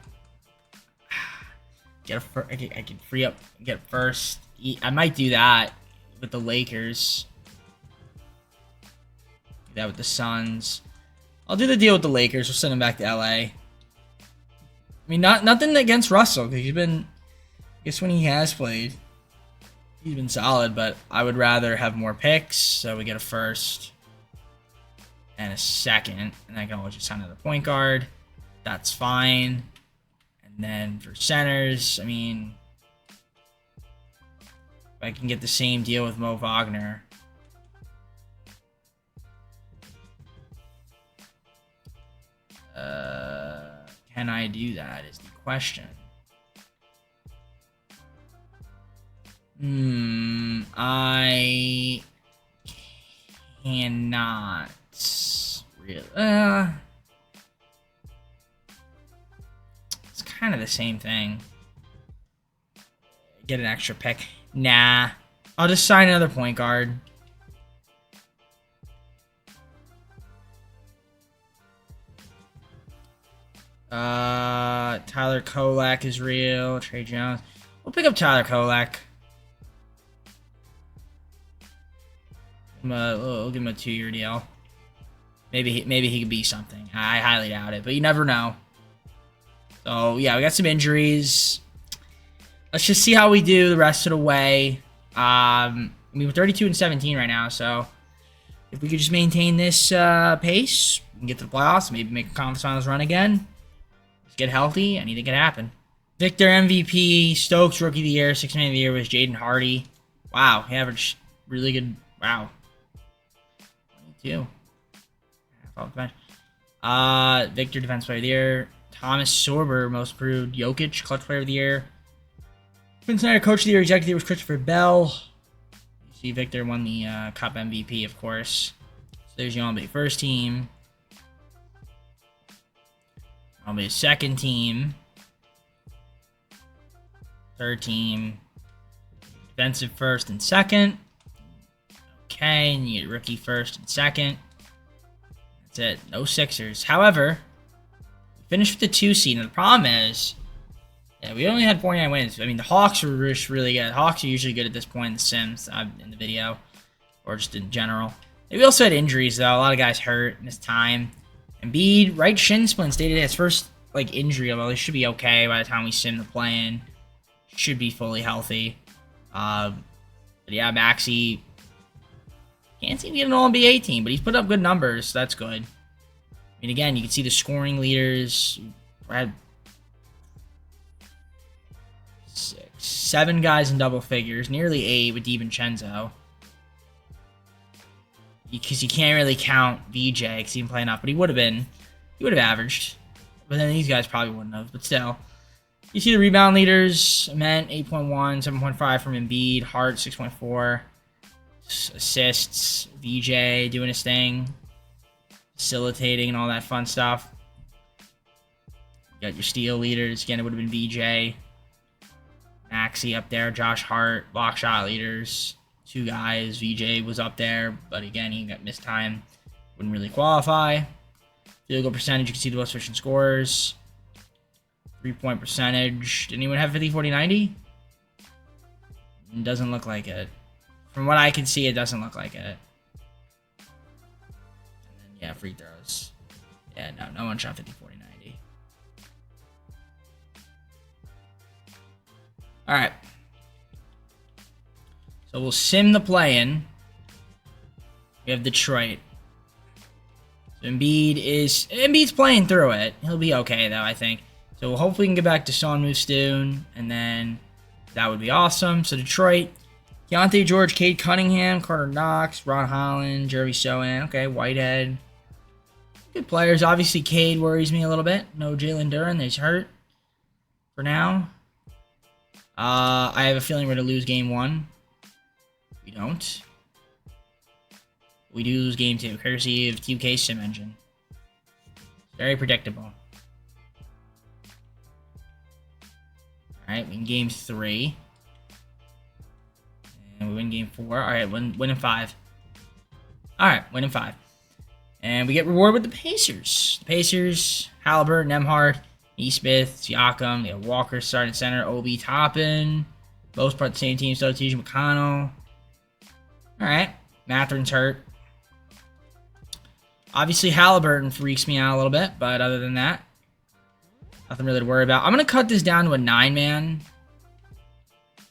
I can free up, get first. I might do that with the Lakers. Do that with the Suns. I'll do the deal with the Lakers. We'll send them back to LA. I mean, nothing against Russell, because he's been, I guess when he has played, he's been solid, but I would rather have more picks, so we get a first and a second, and I can always just sign another point guard. That's fine. And then for centers, I mean, if I can get the same deal with Mo Wagner. Can I do that is the question. I cannot really. It's kind of the same thing. Get an extra pick. Nah. I'll just sign another point guard. Tyler Kolek is real. Trey Jones. We'll pick up Tyler Kolek. We'll give him a 2-year deal. Maybe he could be something. I highly doubt it, but you never know. So yeah, we got some injuries. Let's just see how we do the rest of the way. I mean, we're 32-17 right now, so if we could just maintain this pace, we can get to the playoffs, maybe make a conference finals run again. Let's get healthy. Anything can happen. Victor MVP, Stokes Rookie of the Year, 6th Man of the Year was Jaden Hardy. Wow, he averaged really good. Wow. 22. Victor Defense Player of the Year. Thomas Sorber, Most Improved. Jokic, Clutch Player of the Year. Vince Snyder, Coach of the Year. Executive was Christopher Bell. You see Victor won the Cup MVP, of course. So there's your NBA first team. NBA second team. Third team. Defensive first and second. Okay, and you get rookie first and second. That's it. No Sixers. However, we finished with the 2 seed. And the problem is, yeah, we only had 49 wins. I mean, the Hawks were just really good. Hawks are usually good at this point in the Sims, in the video, or just in general. We also had injuries, though. A lot of guys hurt in this time. Embiid, right shin splint, stated his first injury, although he should be okay by the time we sim the play-in. Should be fully healthy. But yeah, Maxey can't seem to get an All-NBA team, but he's put up good numbers, so that's good. I mean, again, you can see the scoring leaders. We had 7 guys in double figures, nearly 8 with DiVincenzo. Because you can't really count VJ because he didn't play enough, but he would have averaged. But then these guys probably wouldn't have, but still. You see the rebound leaders, Ament 8.1, 7.5 from Embiid, Hart 6.4. Assists, VJ doing his thing, facilitating and all that fun stuff. You got your steal leaders. Again, it would have been VJ. Maxey up there. Josh Hart, block shot leaders. 2 guys. VJ was up there, but again, he got missed time. Wouldn't really qualify. Field goal percentage, you can see the most efficient scorers. 3-point percentage. Did anyone have 50, 40, 90? It doesn't look like it. From what I can see, it doesn't look like it. And then, yeah, free throws. Yeah, no one shot 50, 40, 90. All right. So we'll sim the play-in. We have Detroit. So Embiid's playing through it. He'll be okay, though, I think. So hopefully we can get back to Son Moose-Stoon, and then that would be awesome. So Detroit. Keontae George, Cade Cunningham, Carter Knox, Ron Holland, Jeremy Sohan. Okay, Whitehead. Good players. Obviously, Cade worries me a little bit. No Jalen Duren. He's hurt for now. I have a feeling we're going to lose game 1. We don't. We do lose game 2, courtesy of 2K Sim Engine. Very predictable. Alright, we win game 3. And we win game 4. Alright, win in 5. Alright, win in 5. And we get rewarded with the Pacers. The Pacers, Halliburton, Nembhard, Nesmith, Siakam. They have Walker starting center, Obi Toppin. Most part the same team, so TJ McConnell. Alright, Mathurin's hurt. Obviously, Halliburton freaks me out a little bit, but other than that, Nothing really to worry about. I'm going to cut this down to a 9-man.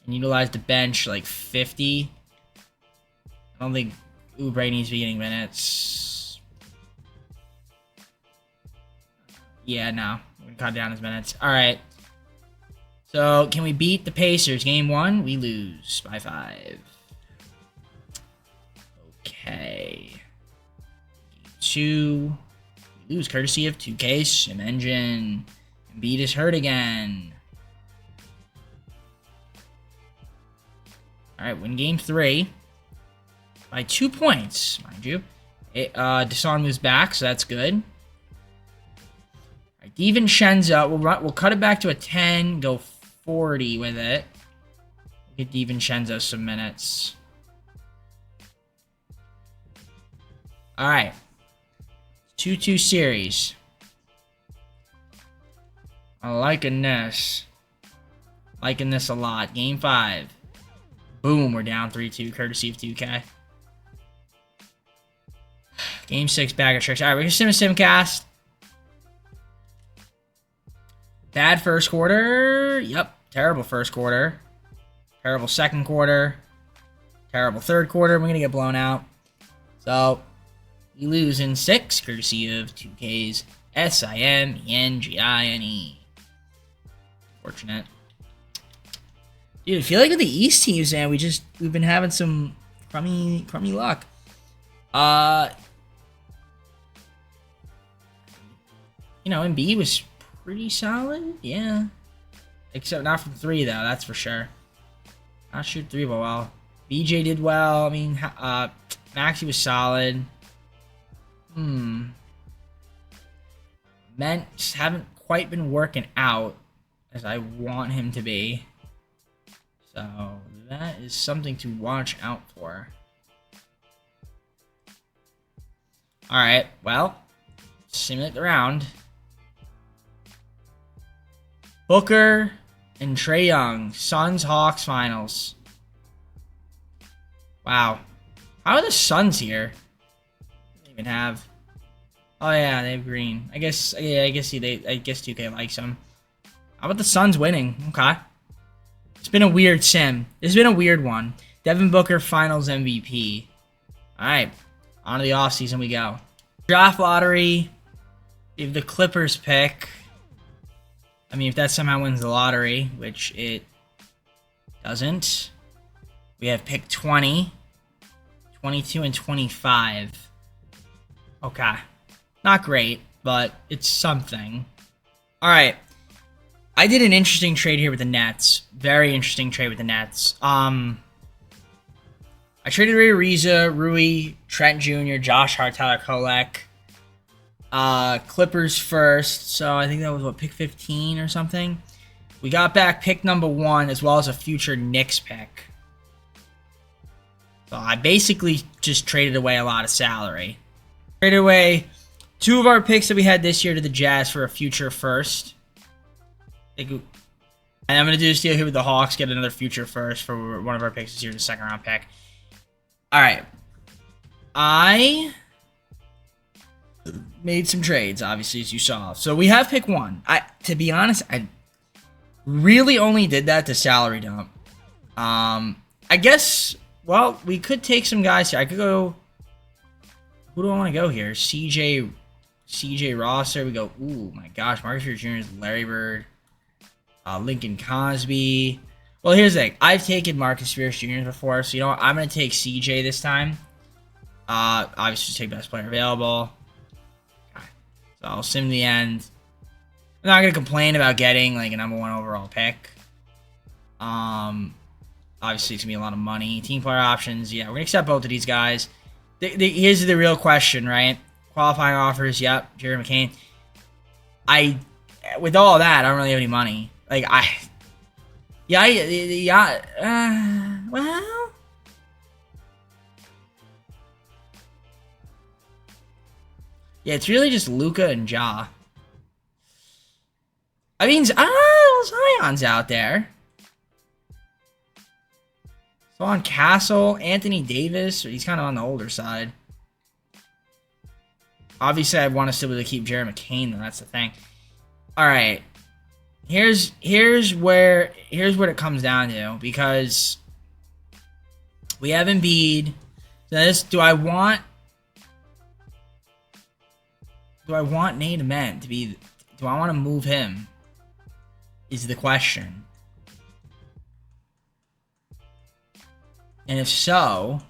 And utilize the bench like 50. I don't think Oubre needs to be getting minutes. Yeah, no. We're going to cut down his minutes. Alright. So, can we beat the Pacers? Game 1, we lose by 5. Okay. Game 2, we lose courtesy of 2K Sim Engine. Embiid is hurt again. Alright, win game 3 by 2 points, mind you. Deshaun moves back, so that's good. Alright, DiVincenzo, we'll cut it back to a 10, go 40 with it. We'll get DiVincenzo some minutes. Alright. 2-2 series. I'm liking this. Liking this a lot. Game 5. Boom, we're down 3-2, courtesy of 2K. Game 6, bag of tricks. Alright, we're gonna simcast. Bad first quarter. Yep, terrible first quarter. Terrible second quarter. Terrible third quarter. We're gonna get blown out. So, we lose in 6, courtesy of 2K's SIMENGINE. Fortunate. Dude, I feel like with the East teams, man, we've been having some crummy luck. You know, Embiid was pretty solid, yeah. Except not from 3, though, that's for sure. Not shoot 3, but well. BJ did well. I mean, Maxey was solid. Men just haven't quite been working out as I want him to be. So, that is something to watch out for. Alright, well, simulate the round. Booker and Trae Young, Suns-Hawks finals. Wow. How are the Suns here? They don't even have... Oh yeah, they have green. I guess 2K likes them. How about the Suns winning? Okay. It's been a weird sim. It's been a weird one. Devin Booker finals MVP. Alright. On to the offseason we go. Draft lottery. If the Clippers pick. I mean, if that somehow wins the lottery, which it doesn't. We have pick 20, 22, and 25. Okay. Not great, but it's something. Alright. I did an interesting trade here with the Nets. Very interesting trade with the Nets. I traded Ray Ariza, Rui, Trent Jr., Josh Hart, Tyler Kolek. Clippers first. So I think that was, what, pick 15 or something? We got back pick number 1 as well as a future Knicks pick. So I basically just traded away a lot of salary. Traded away 2 of our picks that we had this year to the Jazz for a future first. And I'm going to do this deal here with the Hawks, get another future first for one of our picks this year, the 2nd round pick. Alright. I made some trades, obviously, as you saw. So we have pick 1. To be honest, I really only did that to salary dump. I guess, well, we could take some guys here. I could go... Who do I want to go here? CJ Ross. There we go. Ooh, my gosh. Marcus Morris Jr., Larry Bird. Lincoln Cosby. Well, here's the thing. I've taken Marcus Spears Jr. before, so you know what? I'm going to take CJ this time. Obviously, just take best player available. Okay. So I'll sim the end. I'm not going to complain about getting like a number 1 overall pick. Obviously, it's going to be a lot of money. Team player options. Yeah, we're going to accept both of these guys. Here's the real question, right? Qualifying offers. Yep. Jerry McCain. With all that, I don't really have any money. Like, well... Yeah, it's really just Luka and Ja. I mean, Zion's out there. So on Castle, Anthony Davis, he's kind of on the older side. Obviously, I want to still be able to keep Jerry McCain, though. That's the thing. Alright. here's where it comes down to, because we have Embiid. So do I want Nate Ament to be? Do I want to move him? Is the question. And if so,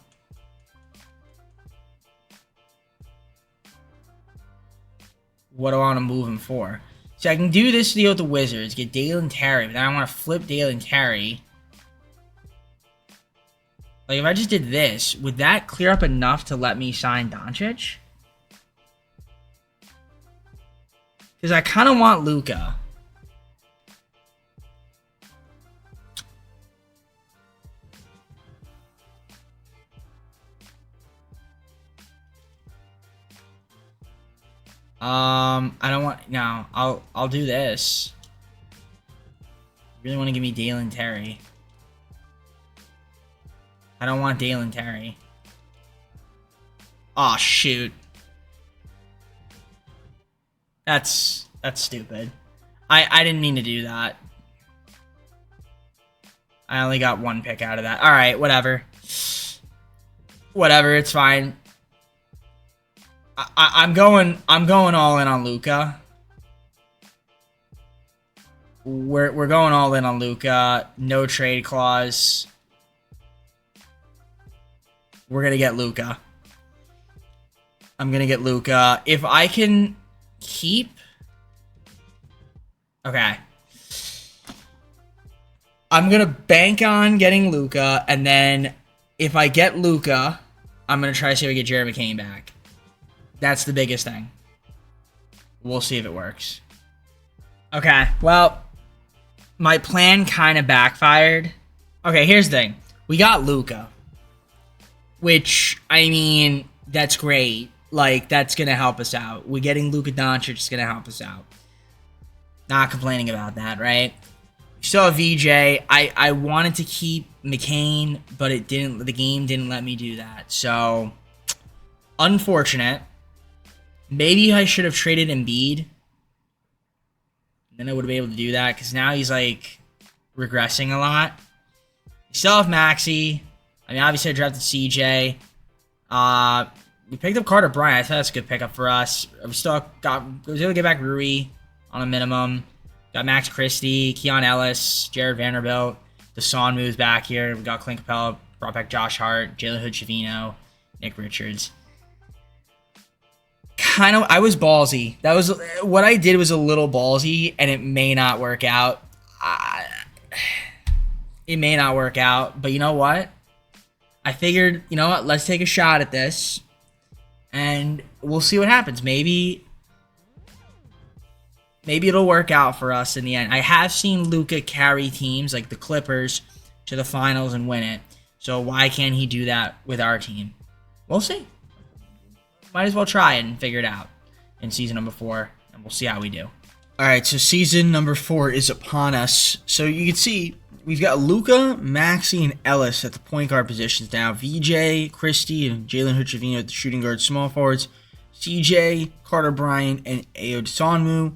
what do I want to move him for? So I can do this deal with the Wizards, get Dalen Terry, but then I want to flip Dalen Terry. Like, if I just did this, would that clear up enough to let me sign Doncic? Because I kind of want Luka. I don't want... No, I'll do this. Really want to give me Dalen Terry. I don't want Dalen Terry. Oh shoot. That's stupid. I didn't mean to do that. I only got one pick out of that. All right, whatever. Whatever, it's fine. I'm going all in on Luka. We're going all in on Luka. No trade clause. We're gonna get Luka. I'm gonna get Luka. If I can keep... Okay. I'm gonna bank on getting Luka, and then if I get Luka, I'm gonna try to see if I get Jared McCain back. That's the biggest thing. We'll see if it works. Okay, well, my plan kind of backfired. Okay, here's the thing. We got Luka. Which, I mean, that's great. Like, that's going to help us out. We're getting Luka Doncic is going to help us out. Not complaining about that, right? We still have VJ. I wanted to keep McCain, but it didn't. The game didn't let me do that. So, unfortunate. Maybe I should have traded Embiid. Then I would have been able to do that, because now he's, like, regressing a lot. We still have Maxey. I mean, obviously I drafted CJ. We picked up Carter Bryant. I thought that's a good pickup for us. We was able to get back Rui on a minimum. Got Max Christie, Keon Ellis, Jared Vanderbilt. Deshaun moves back here. We got Clint Capella, brought back Josh Hart, Jalen Hood-Schifino, Nick Richards. I was ballsy. That was what I did was a little ballsy, and it may not work out. It may not work out, but you know what? I figured, you know what? Let's take a shot at this, and we'll see what happens. Maybe it'll work out for us in the end. I have seen Luka carry teams like the Clippers to the finals and win it. So why can't he do that with our team? We'll see. Might as well try and figure it out in season number 4, and we'll see how we do. All right, so season number 4 is upon us. So you can see we've got Luka, Maxey, and Ellis at the point guard positions now. VJ, Christie, and Jalen Hood-Schifino at the shooting guard small forwards. CJ, Carter Bryant, and Ayo Dosunmu.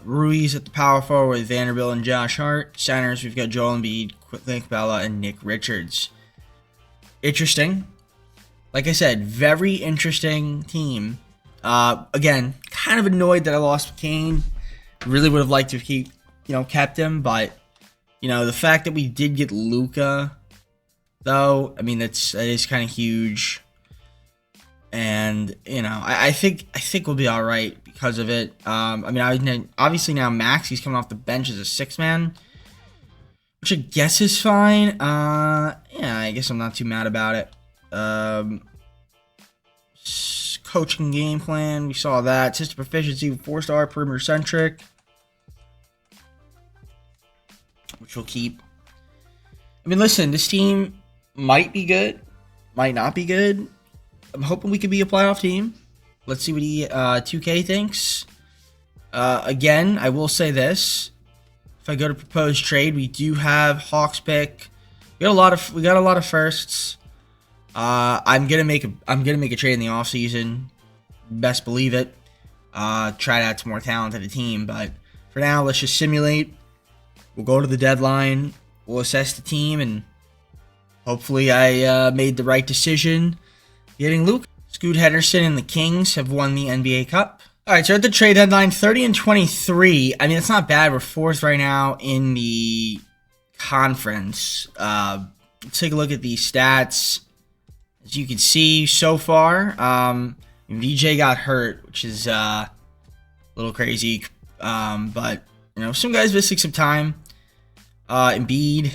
Ruiz at the power forward with Vanderbilt and Josh Hart. Centers, we've got Joel Embiid, Clint Capella, and Nick Richards. Interesting. Like I said, very interesting team. Again, kind of annoyed that I lost McCain. Really would have liked to keep, kept him, but the fact that we did get Luka, though, I mean, that is kind of huge. And I think we'll be all right because of it. I mean, obviously now Maxey's coming off the bench as a 6-man, which I guess is fine. Yeah, I guess I'm not too mad about it. Coaching game plan, we saw that. System proficiency, 4-star, perimeter centric, which we'll keep. I mean, listen, this team might be good, might not be good. I'm hoping we could be a playoff team. Let's see what 2K thinks. Again, I will say this: if I go to proposed trade, we do have Hawks pick. We got a lot of firsts. I'm gonna make a trade in the offseason. Best believe it. Try to add some more talent to the team, but for now, let's just simulate. We'll go to the deadline. We'll assess the team, and hopefully I made the right decision getting Luke. Scoot Henderson and the Kings have won the NBA Cup. All right, so at the trade deadline, 30-23. I mean, it's not bad. We're 4th right now in the conference. Let's take a look at the stats. As you can see so far, VJ got hurt, which is a little crazy. But, you know, some guys missing some time. Embiid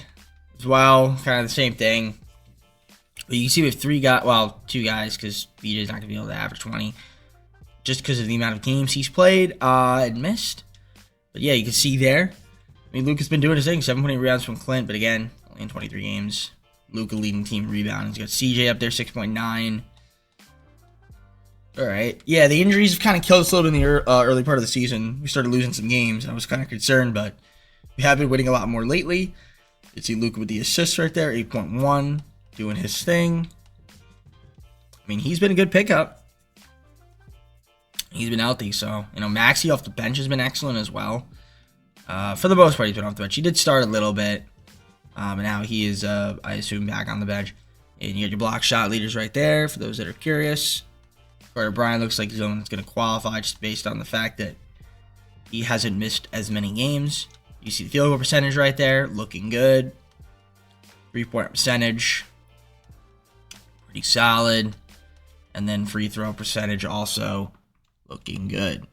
as well, kind of the same thing. But you can see we have 2 guys, because VJ's not going to be able to average 20. Just because of the amount of games he's played and missed. But yeah, you can see there. I mean, Luke has been doing his thing. 7.8 rebounds from Clint, but again, only in 23 games. Luka leading team rebound. He's got CJ up there, 6.9. All right. Yeah, the injuries have kind of killed us a little bit in the early part of the season. We started losing some games. I was kind of concerned, but we have been winning a lot more lately. You can see Luka with the assists right there, 8.1, doing his thing. I mean, he's been a good pickup. He's been healthy, so, you know, Maxey off the bench has been excellent as well. For the most part, he's been off the bench. He did start a little bit, but now he is, I assume, back on the bench. And you got your block shot leaders right there, for those that are curious. Carter Bryant looks like he's the one that's going to qualify, just based on the fact that he hasn't missed as many games. You see the field goal percentage right there, looking good. 3-point percentage, pretty solid. And then free throw percentage also looking good.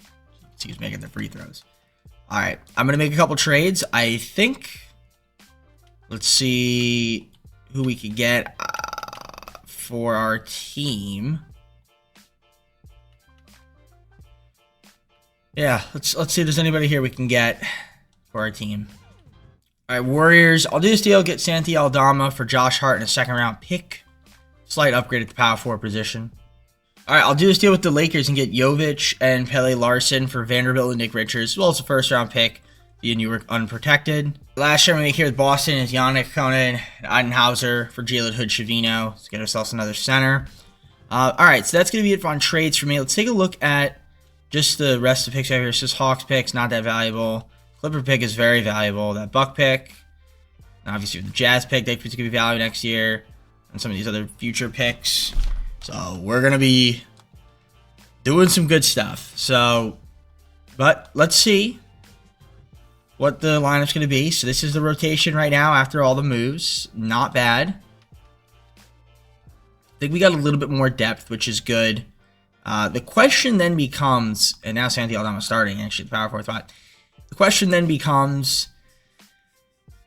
See who's making the free throws. All right, I'm going to make a couple trades. I think, let's see who we could get for our team. Yeah, let's see if there's anybody here we can get for our team. All right, Warriors. I'll do this deal. Get Santi Aldama for Josh Hart and a 2nd-round pick. Slight upgrade at the power forward position. All right, I'll do this deal with the Lakers and get Jovic and Pele Larson for Vanderbilt and Nick Richards, as well as a 1st-round pick via New York unprotected. Last year, I'm going to make here with Boston is Yannick Conan and Eidenhauser for Jalen Hood-Shavino. Let's get ourselves another center. All right, so that's going to be it on trades for me. Let's take a look at just the rest of the picks over here. It's just Hawks picks, not that valuable. Clipper pick is very valuable. That Buck pick, and obviously the Jazz pick, they could be valuable next year. And some of these other future picks. So we're going to be doing some good stuff. So, but let's see what the lineup's going to be. So this is the rotation right now after all the moves. Not bad. I think we got a little bit more depth, which is good. The question then becomes, and now Santi Aldama starting, actually, the power forward spot. The question then becomes,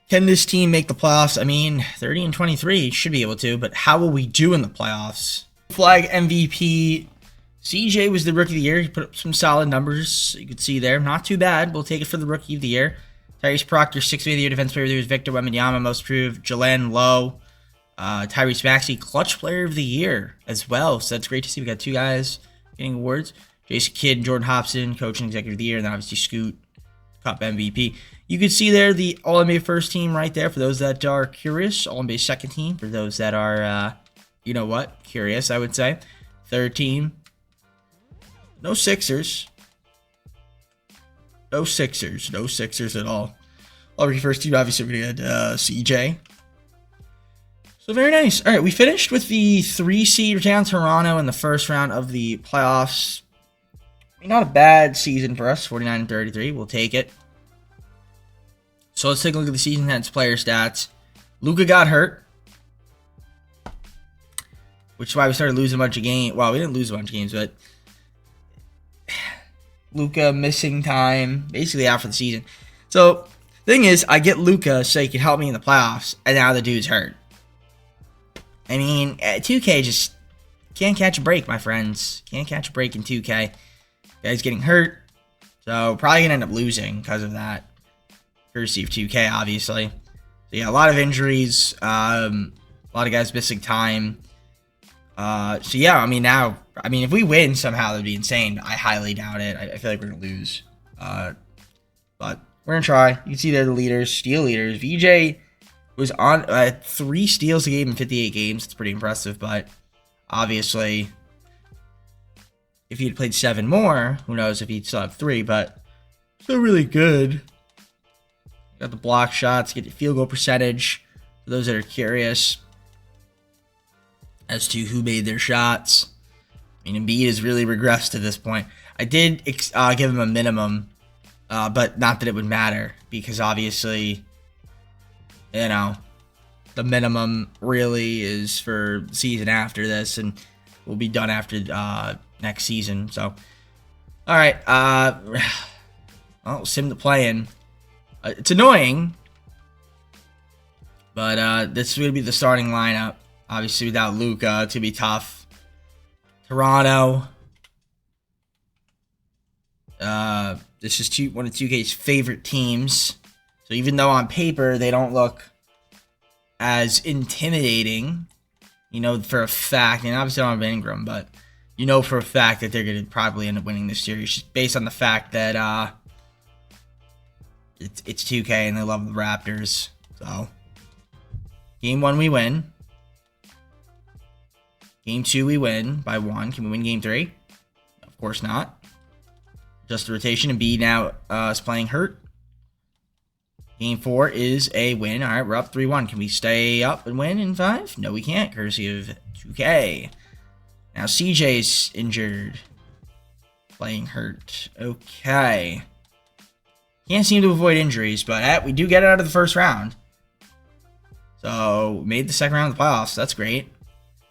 can this team make the playoffs? I mean, 30-23 should be able to, but how will we do in the playoffs? Flag MVP. CJ was the Rookie of the Year. He put up some solid numbers. You can see there. Not too bad. We'll take it for the Rookie of the Year. Tyrese Proctor, 6th of the Year Defense Player of the Year. Victor Wembanyama, Most Improved. Jalen Lowe. Tyrese Maxey, Clutch Player of the Year as well. So that's great to see. We got 2 guys getting awards. Jason Kidd and Jordan Hobson, Coach and Executive of the Year. And then obviously Scoot, Cup MVP. You can see there the All-NBA first team right there for those that are curious. All-NBA second team for those that are, you know what, curious, I would say. Third team. No Sixers. No Sixers. No Sixers at all. All-NBA first team, obviously, we're going to get CJ. So very nice. All right, we finished with the 3 seed down Toronto in the first round of the playoffs. Not a bad season for us, 49-33. We'll take it. So let's take a look at the season ends player stats. Luka got hurt, which is why we started losing a bunch of games. Well, we didn't lose a bunch of games, but Luka missing time, basically out for the season. So thing is, I get Luka so he can help me in the playoffs, and now the dude's hurt. I mean, 2K just can't catch a break, my friends. Can't catch a break in 2K. Guy's getting hurt, so probably gonna end up losing because of that. Courtesy of 2K, obviously. So yeah, a lot of injuries, a lot of guys missing time. So yeah, I mean now, if we win somehow, that'd be insane. I highly doubt it. I feel like we're gonna lose, but we're gonna try. You can see there the leaders, steal leaders. VJ was on 3 steals a game in 58 games. It's pretty impressive, but obviously, if he had played 7 more, who knows if he'd still have 3, but Still really good. Got the block shots, get the field goal percentage. For those that are curious as to who made their shots. I mean, Embiid has really regressed to this point. I did give him a minimum, but not that it would matter, because obviously, you know, the minimum really is for the season after this, and we'll be done after next season. So, all right, well, sim to play in. It's annoying, but this is going to be the starting lineup. Obviously, without Luka, it's going to be tough. Toronto. This is one of 2K's favorite teams. So even though on paper they don't look as intimidating, you know for a fact, and obviously I don't have Ingram, but you know for a fact that they're going to probably end up winning this series just based on the fact that it's 2K and they love the Raptors. So game 1 we win. Game 2 we win by 1. Can we win game 3? Of course not. Just the rotation, and B now is playing hurt. Game 4 is a win. All right, we're up 3-1. Can we stay up and win in 5? No, we can't, courtesy of 2K. Now CJ's injured. Playing hurt. Okay. Can't seem to avoid injuries, but we do get it out of the first round. So, made the second round of the playoffs. That's great.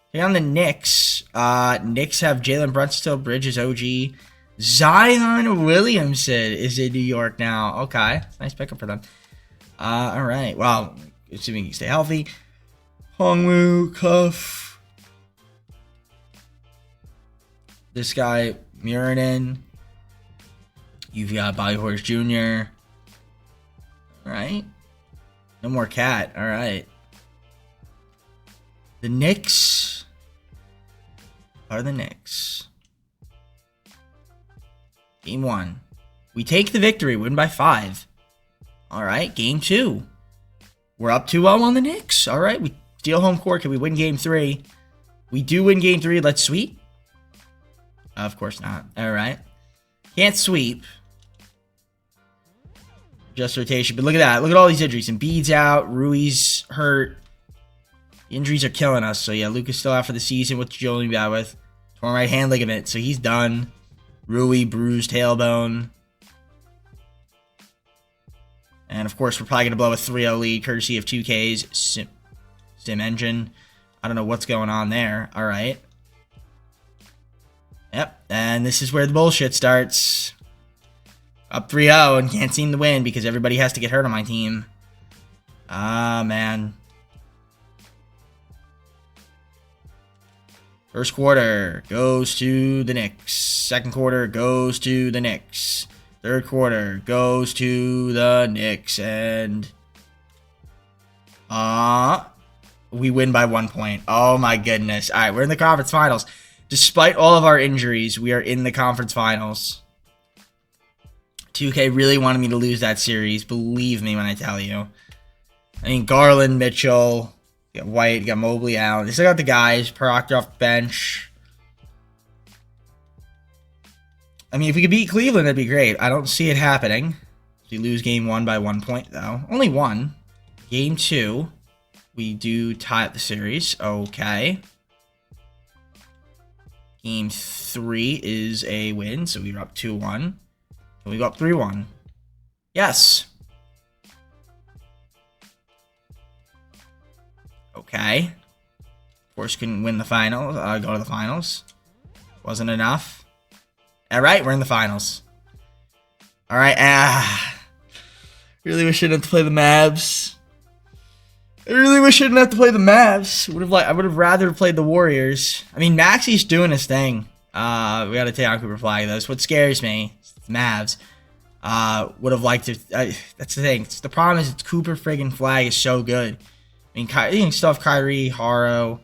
Okay, on the Knicks. Knicks have Jalen Brunson still, Bridges, OG. Zion Williamson is in New York now. Okay. Nice pickup for them. All right. Well, assuming you stay healthy. Hongwu, Cuff. This guy, Muranin. You've got Bobby Horse Jr. All right. No more Cat. All right. The Knicks are the Knicks. Game 1. We take the victory. Win by 5. All right. Game 2. We're up 2-0 on the Knicks. All right. We steal home court. Can we win game 3? We do win game 3. Let's sweep. Of course not. All right. Can't sweep. Just rotation. But look at that. Look at all these injuries. Embiid's out. Rui's hurt. The injuries are killing us. So, yeah, Luka's still out for the season. What's Jolie out with? Torn right hand ligament. So, he's done. Rui, bruised tailbone. And, of course, we're probably going to blow a 3-0 lead courtesy of 2K's sim engine. I don't know what's going on there. All right. Yep. And this is where the bullshit starts. Up 3-0 and can't seem to win because everybody has to get hurt on my team. Ah, man. First quarter goes to the Knicks. Second quarter goes to the Knicks. Third quarter goes to the Knicks. And we win by 1 point. Oh my goodness. All right, we're in the conference finals. Despite all of our injuries, we are in the conference finals. 2K really wanted me to lose that series. Believe me when I tell you. I mean, Garland, Mitchell... You got White, you got Mobley out. They still got the guys. Proctor off the bench. I mean, if we could beat Cleveland, that'd be great. I don't see it happening. We lose game 1 by 1 point, though. Only 1. Game 2, we do tie up the series. Okay. Game 3 is a win, so we're up 2-1. And we go up 3-1. Yes. Okay. Of course, couldn't win the finals. Go to the finals. Wasn't enough. All right, we're in the finals. All right. Really wish I didn't have to play the Mavs. I really wish I didn't have to play the Mavs. I would have rather played the Warriors. I mean, Maxi's doing his thing. We got to take on Cooper Flag. That's what scares me. It's the Mavs. Would have liked to. That's the thing. The problem is, it's Cooper friggin' Flag is so good. I mean, you can still have Kyrie, Haro,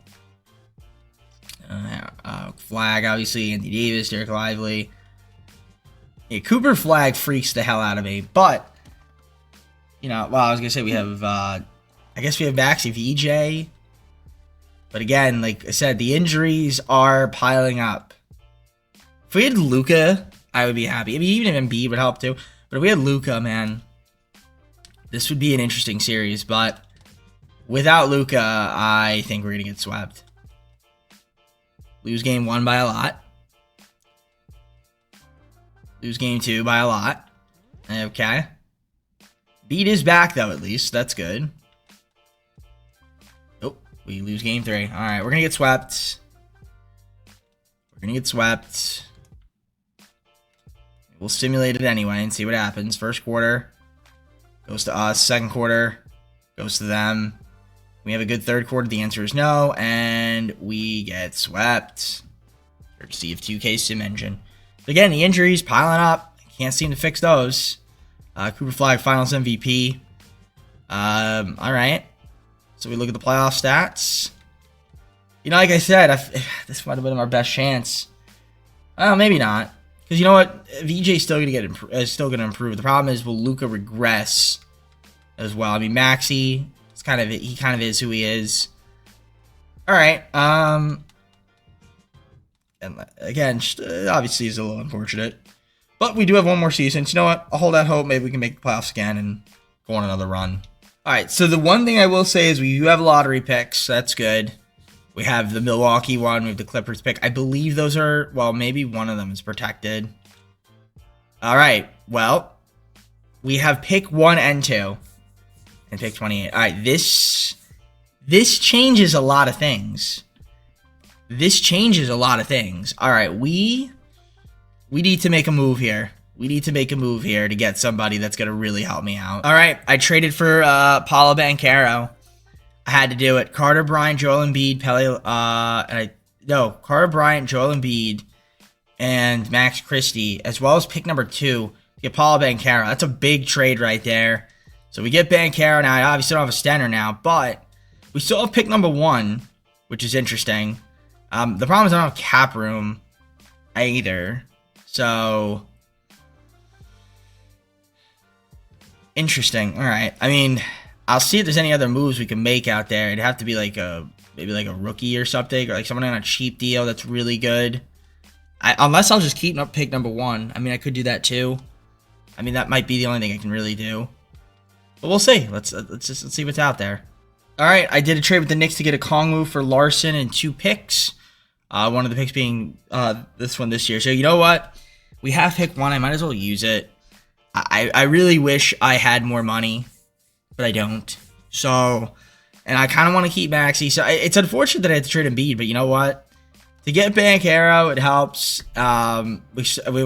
Flag, obviously, Anthony Davis, Derek Lively. Yeah, Cooper Flag freaks the hell out of me. But, you know, well, I was going to say we have, I guess we have Maxi VJ. But again, like I said, the injuries are piling up. If we had Luka, I would be happy. I mean, even if Embiid would help too. But if we had Luka, man, this would be an interesting series. But without Luka, I think we're going to get swept. Lose game 1 by a lot. Lose game 2 by a lot. Okay. Beat is back, though, at least. That's good. Oh, we lose game 3. All right, we're going to get swept. We're going to get swept. We'll simulate it anyway and see what happens. First quarter goes to us. Second quarter goes to them. We have a good third quarter. The answer is no. And we get swept. Courtesy of 2K Sim Engine. Again, the injuries piling up. Can't seem to fix those. Cooper Flag Finals MVP. All right. So we look at the playoff stats. You know, like I said, this might have been our best chance. Well, maybe not. Because you know what? VJ's still gonna improve. The problem is, will Luka regress as well? I mean, Maxey, he kind of is who he is. All right. And again, obviously, is a little unfortunate. But we do have one more season. So you know what? I'll hold out hope. Maybe we can make the playoffs again and go on another run. All right. So the one thing I will say is we do have lottery picks. That's good. We have the Milwaukee one. We have the Clippers pick. I believe those are, well, maybe one of them is protected. All right. Well, we have pick 1 and 2 and pick 28. All right. This changes a lot of things. This changes a lot of things. All right. We need to make a move here. We need to make a move here to get somebody that's going to really help me out. All right. I traded for Paolo Banchero. I had to do it. Carter Bryant, Joel Embiid, Carter Bryant, Joel Embiid, and Max Christie, as well as pick number 2 to get Paolo Banchero. That's a big trade right there. So we get Banchero now. I obviously don't have a center now, but we still have pick number 1, which is interesting. The problem is I don't have cap room either. So interesting. All right. I mean, I'll see if there's any other moves we can make out there. It'd have to be like maybe like a rookie or something, or like someone on a cheap deal that's really good. Unless I'll just keep up pick number 1. I mean, I could do that too. I mean, that might be the only thing I can really do. But we'll see. Let's see what's out there. All right, I did a trade with the Knicks to get a Kongwu for Larson and 2 picks. One of the picks being this one this year. So you know what? We have pick 1. I might as well use it. I really wish I had more money, but I don't. So, and I kind of want to keep Maxey. So it's unfortunate that I had to trade Embiid, but you know what? To get Banchero, it helps. We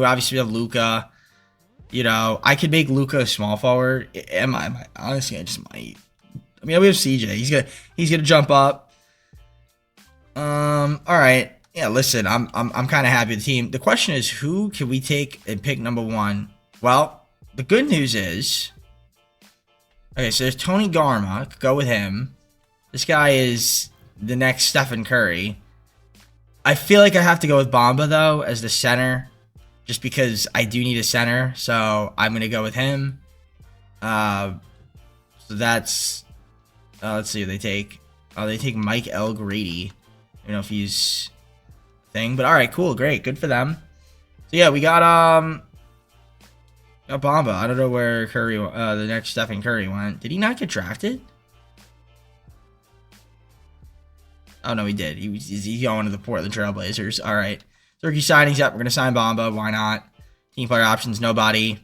obviously have Luka. You know, I could make Luka a small forward. Honestly, I just might. I mean, we have CJ. He's gonna jump up. All right. Yeah, listen, I'm kind of happy with the team. The question is, who can we take and pick number 1? Well, the good news is, okay, so there's Tony Garma. Could go with him. This guy is the next Stephen Curry. I feel like I have to go with Bamba, though, as the center, just because I do need a center, so I'm going to go with him. So that's, let's see who they take. They take Mike L. Grady. I don't know if he's a thing, but all right, cool, great, good for them. So yeah, we got Bamba. I don't know where Curry, the next Stephen Curry went. Did he not get drafted? Oh, no, he did. He's going to the Portland Trailblazers. All right. So rookie signings up. We're going to sign Bamba. Why not? Team player options, nobody.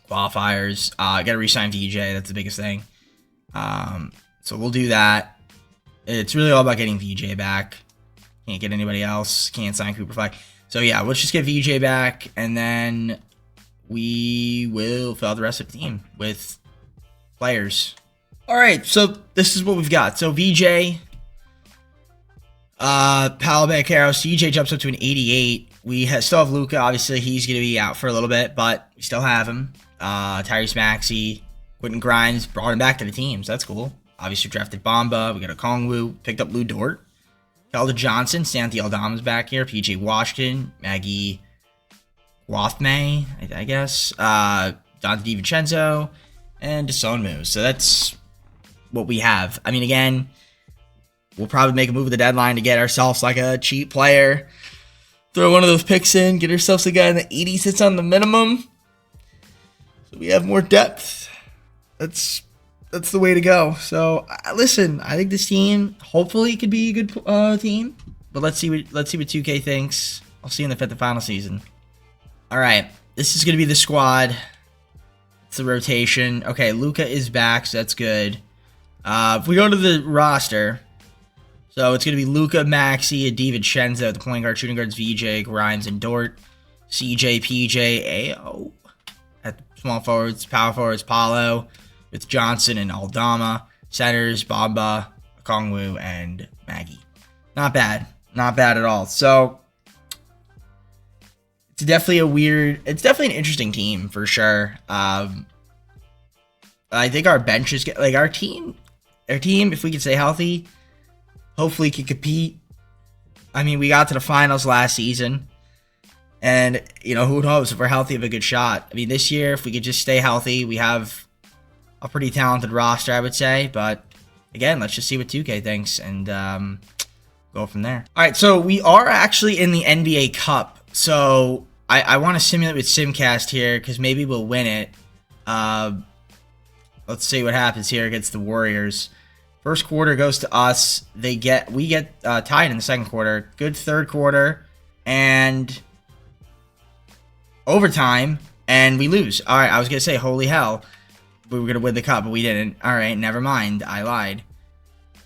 Qualifiers. Got to re-sign VJ. That's the biggest thing. So we'll do that. It's really all about getting VJ back. Can't get anybody else. Can't sign Cooper Flag. So yeah, let's just get VJ back, and then we will fill out the rest of the team with players. All right, so this is what we've got. So VJ, Paolo Banchero, CJ jumps up to an 88. We still have Luka. Obviously, he's going to be out for a little bit, but we still have him. Tyrese Maxey, Quentin Grimes brought him back to the team, so that's cool. Obviously, drafted Bamba. We got a Kongwu. Picked up Lou Dort. Kelda Johnson. Santi Aldama's back here. PJ Washington. Maggie Wathmay, I guess. Dante DiVincenzo. And Desonmu. So that's what we have. I mean, again, we'll probably make a move at the deadline to get ourselves like a cheap player. Throw one of those picks in. Get ourselves a guy in the 80s that's on the minimum. So we have more depth. That's the way to go. So listen, I think this team hopefully could be a good team, but let's see what 2K thinks. I'll see you in the fifth and final season. All right, this is gonna be the squad. It's the rotation. Okay, Luka is back, so that's good. If we go to the roster, so it's gonna be Luka, Maxey, DiVincenzo, the point guard, shooting guards, VJ, Grimes, and Dort, CJ, PJ, AO. At small forwards, power forwards, Paulo, with Johnson and Aldama. Centers, Bamba, Okongwu, and Maggie. Not bad. Not bad at all. So, it's definitely an interesting team, for sure. I think our bench is, like, our team, if we could stay healthy, hopefully can compete. I mean, we got to the finals last season. And, you know, who knows, if we're healthy, have a good shot. I mean, this year, if we could just stay healthy, we have a pretty talented roster, I would say. But, again, let's just see what 2K thinks and go from there. All right, so we are actually in the NBA Cup. So, I want to simulate with SimCast here because maybe we'll win it. Let's see what happens here against the Warriors. First quarter goes to us. We get tied in the second quarter. Good third quarter. And overtime, and we lose. All right, I was going to say, holy hell, we were going to win the cup, but we didn't. All right, never mind. I lied.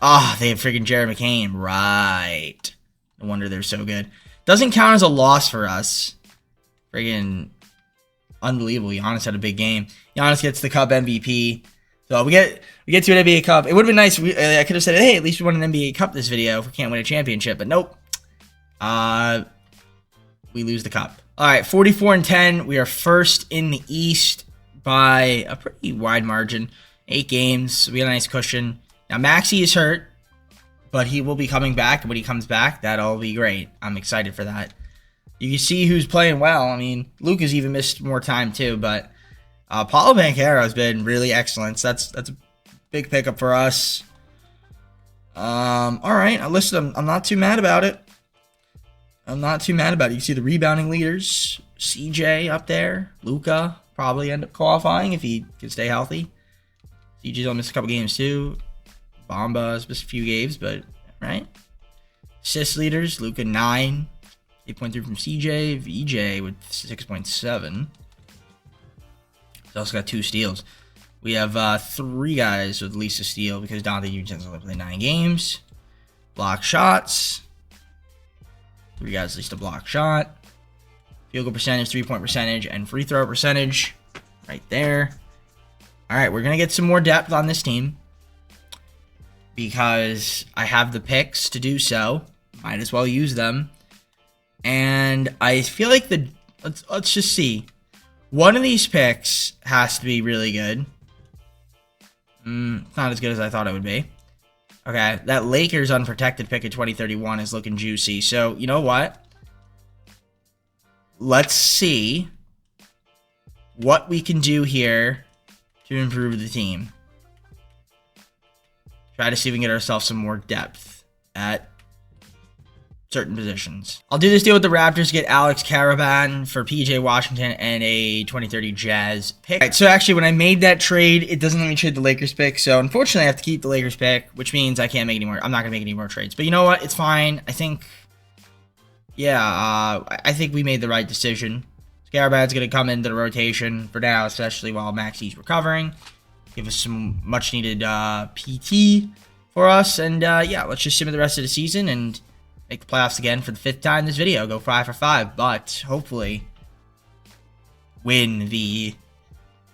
Ah, they have freaking Jared McCain. Right. No wonder they're so good. Doesn't count as a loss for us. Friggin' unbelievable. Giannis had a big game. Giannis gets the cup MVP. So we get to an NBA Cup. It would have been nice. I could have said, hey, at least we won an NBA Cup this video if we can't win a championship. But nope. We lose the cup. All right, 44-10. We are first in the East by a pretty wide margin. 8 games. We got a nice cushion. Now, Maxey is hurt, but he will be coming back. And when he comes back, that'll be great. I'm excited for that. You can see who's playing well. I mean, Luka's even missed more time too, but Paulo Banchero has been really excellent. So that's a big pickup for us. All right, I'm not too mad about it. You can see the rebounding leaders. CJ up there. Luka probably end up qualifying if he can stay healthy. CJ's only missed a couple games too. Bamba's missed a few games, but right. Assist leaders, Luka 9. 8.3 from CJ. VJ with 6.7. He's also got 2 steals. We have 3 guys with at least a steal because Dante DiVincenzo only played 9 games. Block shots. 3 guys at least a block shot. Field goal percentage, 3-point percentage, and free throw percentage. Right there. Alright, we're going to get some more depth on this team. Because I have the picks to do so. Might as well use them. And I feel like let's just see. One of these picks has to be really good. Not as good as I thought it would be. Okay, that Lakers unprotected pick at 2031 is looking juicy. So, you know what? Let's see what we can do here to improve the team. Try to see if we can get ourselves some more depth at certain positions. I'll do this deal with the Raptors to get Alex Caravan for PJ Washington and a 2030 Jazz pick. All right, so actually, when I made that trade, it doesn't let me trade the Lakers pick. So unfortunately, I have to keep the Lakers pick, which means I can't make any more. I'm not gonna make any more trades. But you know what? It's fine. I think, yeah, I think we made the right decision. Caravan's gonna come into the rotation for now, especially while Maxey's recovering. Give us some much needed PT for us, and yeah, let's just simmer the rest of the season and make the playoffs again for the 5th time this video. Go 5 for 5, but hopefully win the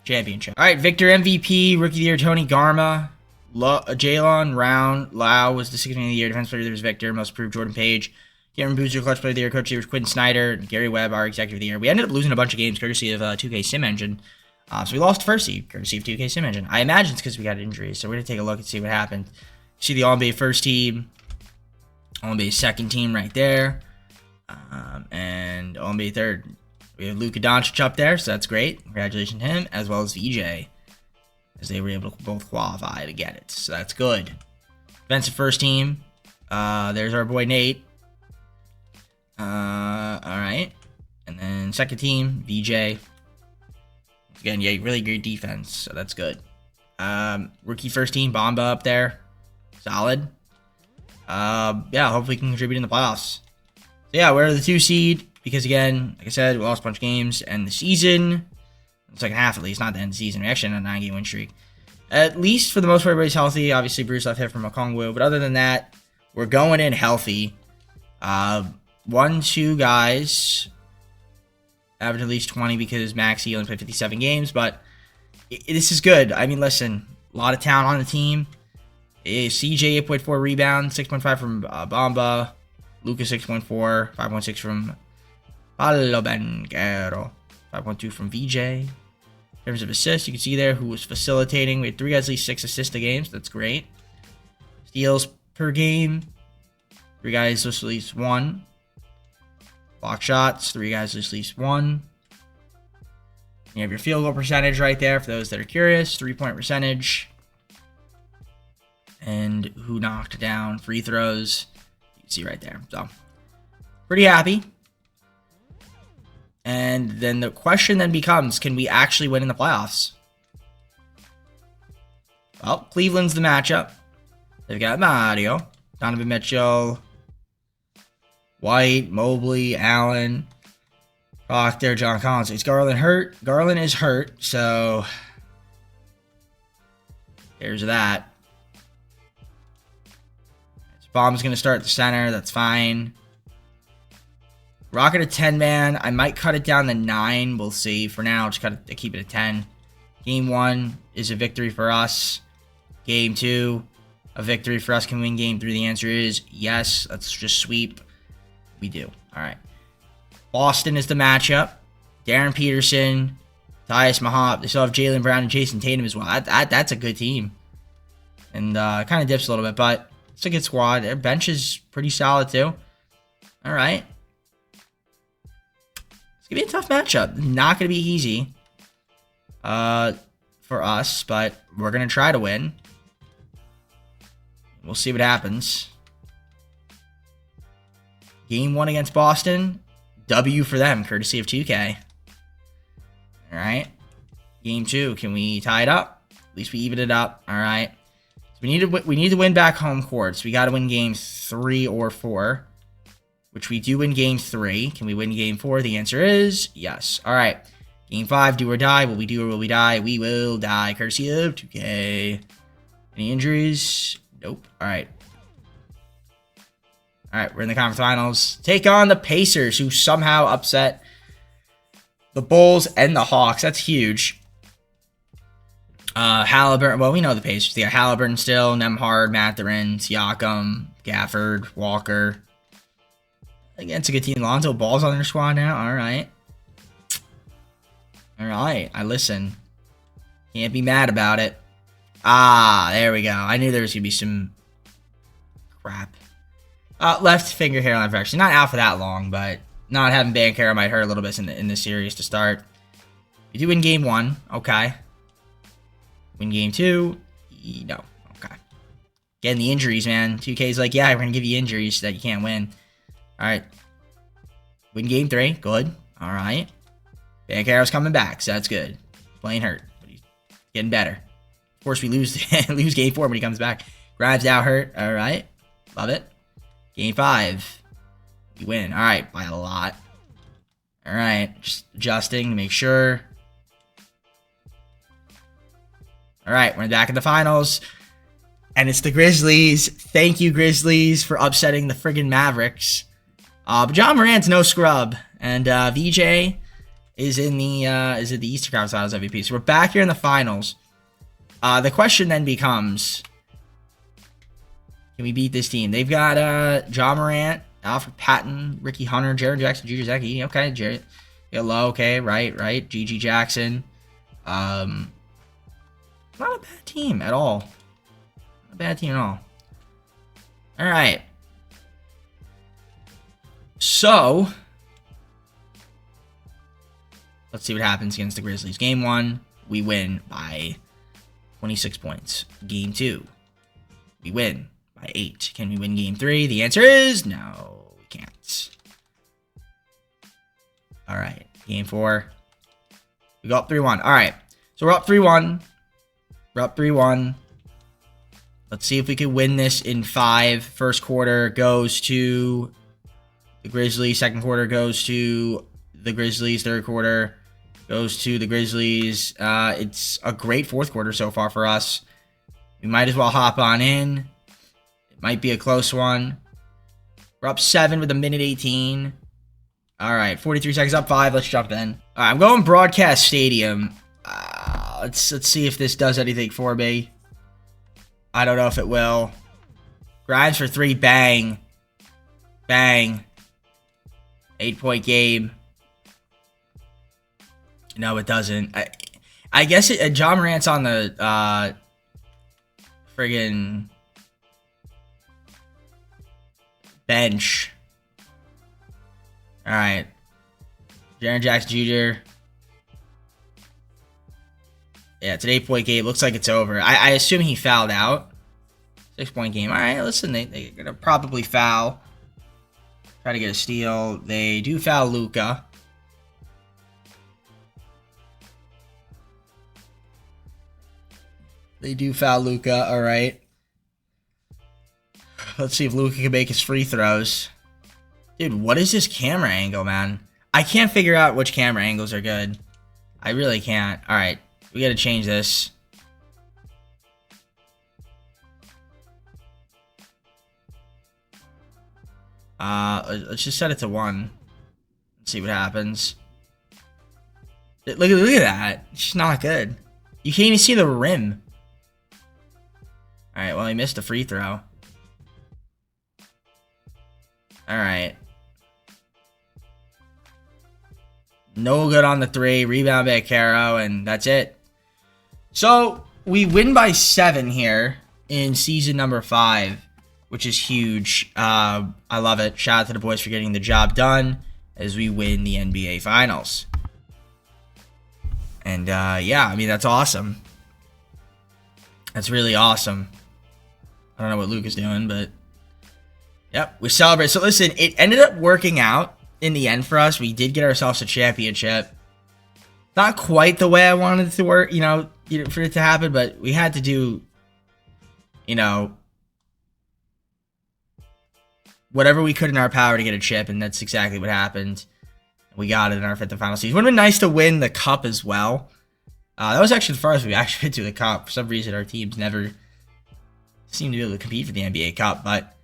championship. All right, Victor MVP, Rookie of the Year, Tony Garma. Jalen Lau was the 6th Man of the Year. Defense Player of the Year was Victor. Most Improved, Jordan Page. Cameron Boozer, Clutch Player of the Year. Coach of the Year was Quinn Snyder. Gary Webb, our Executive of the Year. We ended up losing a bunch of games courtesy of 2K Sim Engine. So we lost first seed courtesy of 2K Sim Engine. I imagine it's because we got injuries. So we're going to take a look and see what happened. See the All-NBA first team. All-NBA second team right there. And All-NBA third. We have Luka Doncic up there, so that's great. Congratulations to him, as well as VJ, as they were able to both qualify to get it. So that's good. Defensive first team. There's our boy Nate. All right. And then second team, VJ. Again, yeah, really great defense, so that's good. Rookie first team, Bamba up there. Solid. Yeah, hopefully we can contribute in the playoffs. So yeah, we're the 2 seed because, again, like I said, we lost a bunch of games and the season. The second half, at least, not the end of the season. We actually had a 9-game win streak. At least for the most part, everybody's healthy. Obviously, Bruce left hit from Okongwu, but other than that, we're going in healthy. 1-2 guys average at least 20 because Maxey only played 57 games, but this is good. I mean, listen, a lot of talent on the team. CJ 8.4 rebound, 6.5 from Bamba, Lucas 6.4, 5.6 from Paulo Banquero, 5.2 from VJ. In terms of assists, you can see there who was facilitating. We had 3 guys at least 6 assists a game, so that's great. Steals per game, 3 guys at least 1. Block shots, 3 guys at least 1. You have your field goal percentage right there for those that are curious. 3-point percentage. And who knocked down free throws. You can see right there. So, pretty happy. And then the question then becomes, can we actually win in the playoffs? Well, Cleveland's the matchup. They've got Mario, Donovan Mitchell, White, Mobley, Allen, Proctor, John Collins. Is Garland hurt? Garland is hurt, so there's that. Bomb's going to start at the center. That's fine. Rocket a 10-man. I might cut it down to 9. We'll see. For now, just keep it at 10. Game 1 is a victory for us. Game 2, a victory for us. Can we win Game 3? The answer is yes. Let's just sweep. We do. All right. Boston is the matchup. Darren Peterson, Tyus Mahop. They still have Jaylen Brown and Jason Tatum as well. That's a good team. And kind of dips a little bit, but it's a good squad. Their bench is pretty solid too. All right. It's going to be a tough matchup. Not going to be easy for us, but we're going to try to win. We'll see what happens. Game 1 against Boston. W for them, courtesy of 2K. All right. Game 2, can we tie it up? At least we even it up. All right. So we need to win back home court. So we got to win game 3 or 4, which we do win game 3. Can we win game 4? The answer is yes. All right. Game 5, do or die. Will we do or will we die? We will die, courtesy of 2K. Any injuries? Nope. All right. All right, we're in the conference finals. Take on the Pacers, who somehow upset the Bulls and the Hawks. That's huge. Halliburton. Well, we know the Pacers. They got Halliburton still, Nembhard, Mathurin, Siakam, Gafford, Walker. Again, it's a good team. Lonzo Ball's on their squad now. All right. All right. I listen. Can't be mad about it. Ah, there we go. I knew there was going to be some crap. Left finger hairline fracture. Not out for that long, but not having Banchero might hurt a little bit in this series to start. We do win game 1. Okay. Win game 2. No. Okay. Getting the injuries, man. 2K's like, yeah, we're going to give you injuries so that you can't win. All right. Win game 3. Good. All right. Banchero's coming back, so that's good. Playing hurt, but he's getting better. Of course, we lose game 4 when he comes back. Grimes out hurt. All right. Love it. Game 5. We win. All right. By a lot. All right. Just adjusting to make sure. All right. We're back in the finals. And it's the Grizzlies. Thank you, Grizzlies, for upsetting the friggin' Mavericks. But John Morant's no scrub. And VJ is in the Eastern Conference Finals MVP. So we're back here in the finals. The question then becomes, can we beat this team? They've got John Morant, Alfred Patton, Ricky Hunter, Jaren Jackson, Jr. Zeki. Okay, Jared. Low. Okay, right. GG Jackson. Not a bad team at all. Not a bad team at all. All right. So, let's see what happens against the Grizzlies. Game 1, we win by 26 points. Game 2, we win by 8. Can we win game 3? The answer is no, we can't. All right, game 4. We go up 3-1. All right. So we're up 3-1. We're up 3-1. Let's see if we can win this in 5. First quarter goes to the Grizzlies. Second quarter goes to the Grizzlies. Third quarter goes to the Grizzlies. It's a great fourth quarter so far for us. We might as well hop on in. It might be a close one. We're up 7 with a minute 18. All right, 43 seconds, up 5. Let's jump in. All right, I'm going Broadcast Stadium. Let's see if this does anything for me. I don't know if it will. Grimes for 3. Bang. Bang. 8-point game. No, it doesn't. I guess John Morant's on the friggin' bench. All right. Jaren Jackson Jr. Yeah, it's an 8-point game. Looks like it's over. I assume he fouled out. 6-point game. All right, listen, they're going to probably foul. Try to get a steal. They do foul Luka. They do foul Luka. All right. Let's see if Luka can make his free throws. Dude, what is this camera angle, man? I can't figure out which camera angles are good. I really can't. All right. We got to change this. Let's just set it to 1. Let's see what happens. Look at that. It's just not good. You can't even see the rim. All right, well, he missed a free throw. All right. No good on the 3. Rebound by Caro, and that's it. So, we win by 7 here in season number 5, which is huge. I love it. Shout out to the boys for getting the job done as we win the NBA Finals. And, yeah, I mean, that's awesome. That's really awesome. I don't know what Luke is doing, but... Yep, we celebrate. So, listen, it ended up working out in the end for us. We did get ourselves a championship. Not quite the way I wanted it to work, for it to happen, but we had to do, whatever we could in our power to get a chip, and that's exactly what happened. We got it in our 5th and final season. It would have been nice to win the cup as well. That was actually the first we actually went to the cup. For some reason, our teams never seemed to be able to compete for the NBA Cup, but,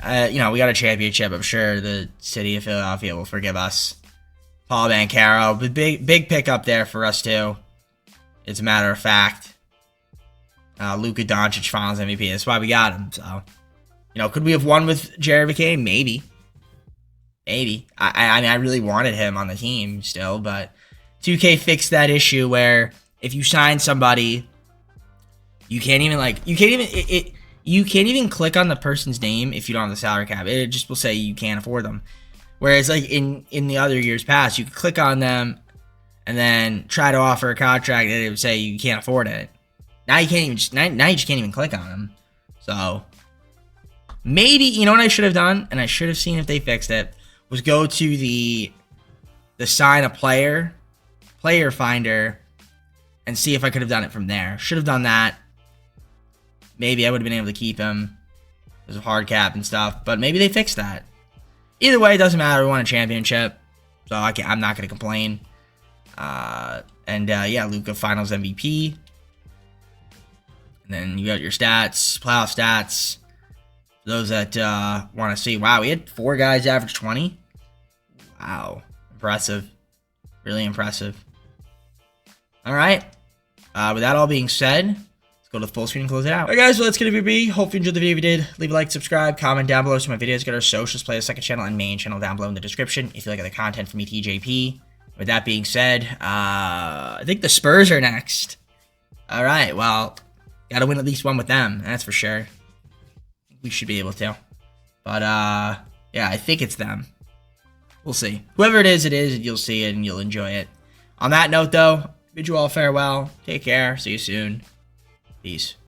we got a championship. I'm sure the city of Philadelphia will forgive us. Paul Banchero, but big pickup there for us too. It's a matter of fact. Luka Doncic Finals MVP. That's why we got him. So, could we have won with Jared McCain? Maybe. Maybe. I really wanted him on the team still, but 2K fixed that issue where if you sign somebody, you can't even click on the person's name if you don't have the salary cap. It just will say you can't afford them. Whereas, like, in the other years past, you could click on them and then try to offer a contract and it would say you can't afford it. Now you can't even, now you just can't even click on them. So, maybe, you know what I should have done? And I should have seen if they fixed it, was go to the sign a player finder, and see if I could have done it from there. Should have done that. Maybe I would have been able to keep him. There's a hard cap and stuff, but maybe they fixed that. Either way, it doesn't matter. We won a championship, so I'm not going to complain. Yeah, Luka Finals MVP. And then you got your stats, playoff stats. Those that want to see. Wow, we had 4 guys average 20. Wow, impressive. Really impressive. All right. With that all being said, go to the full screen and close it out. Alright guys, well that's gonna be. Hope you enjoyed the video. If you did, leave a like, subscribe, comment down below. So my videos get our socials, play the second channel and main channel down below in the description if you like the content from me, TJP. With that being said, I think the Spurs are next. Alright, well, gotta win at least one with them, that's for sure. We should be able to. But yeah, I think it's them. We'll see. Whoever it is, and you'll see it and you'll enjoy it. On that note though, bid you all farewell. Take care. See you soon. Peace.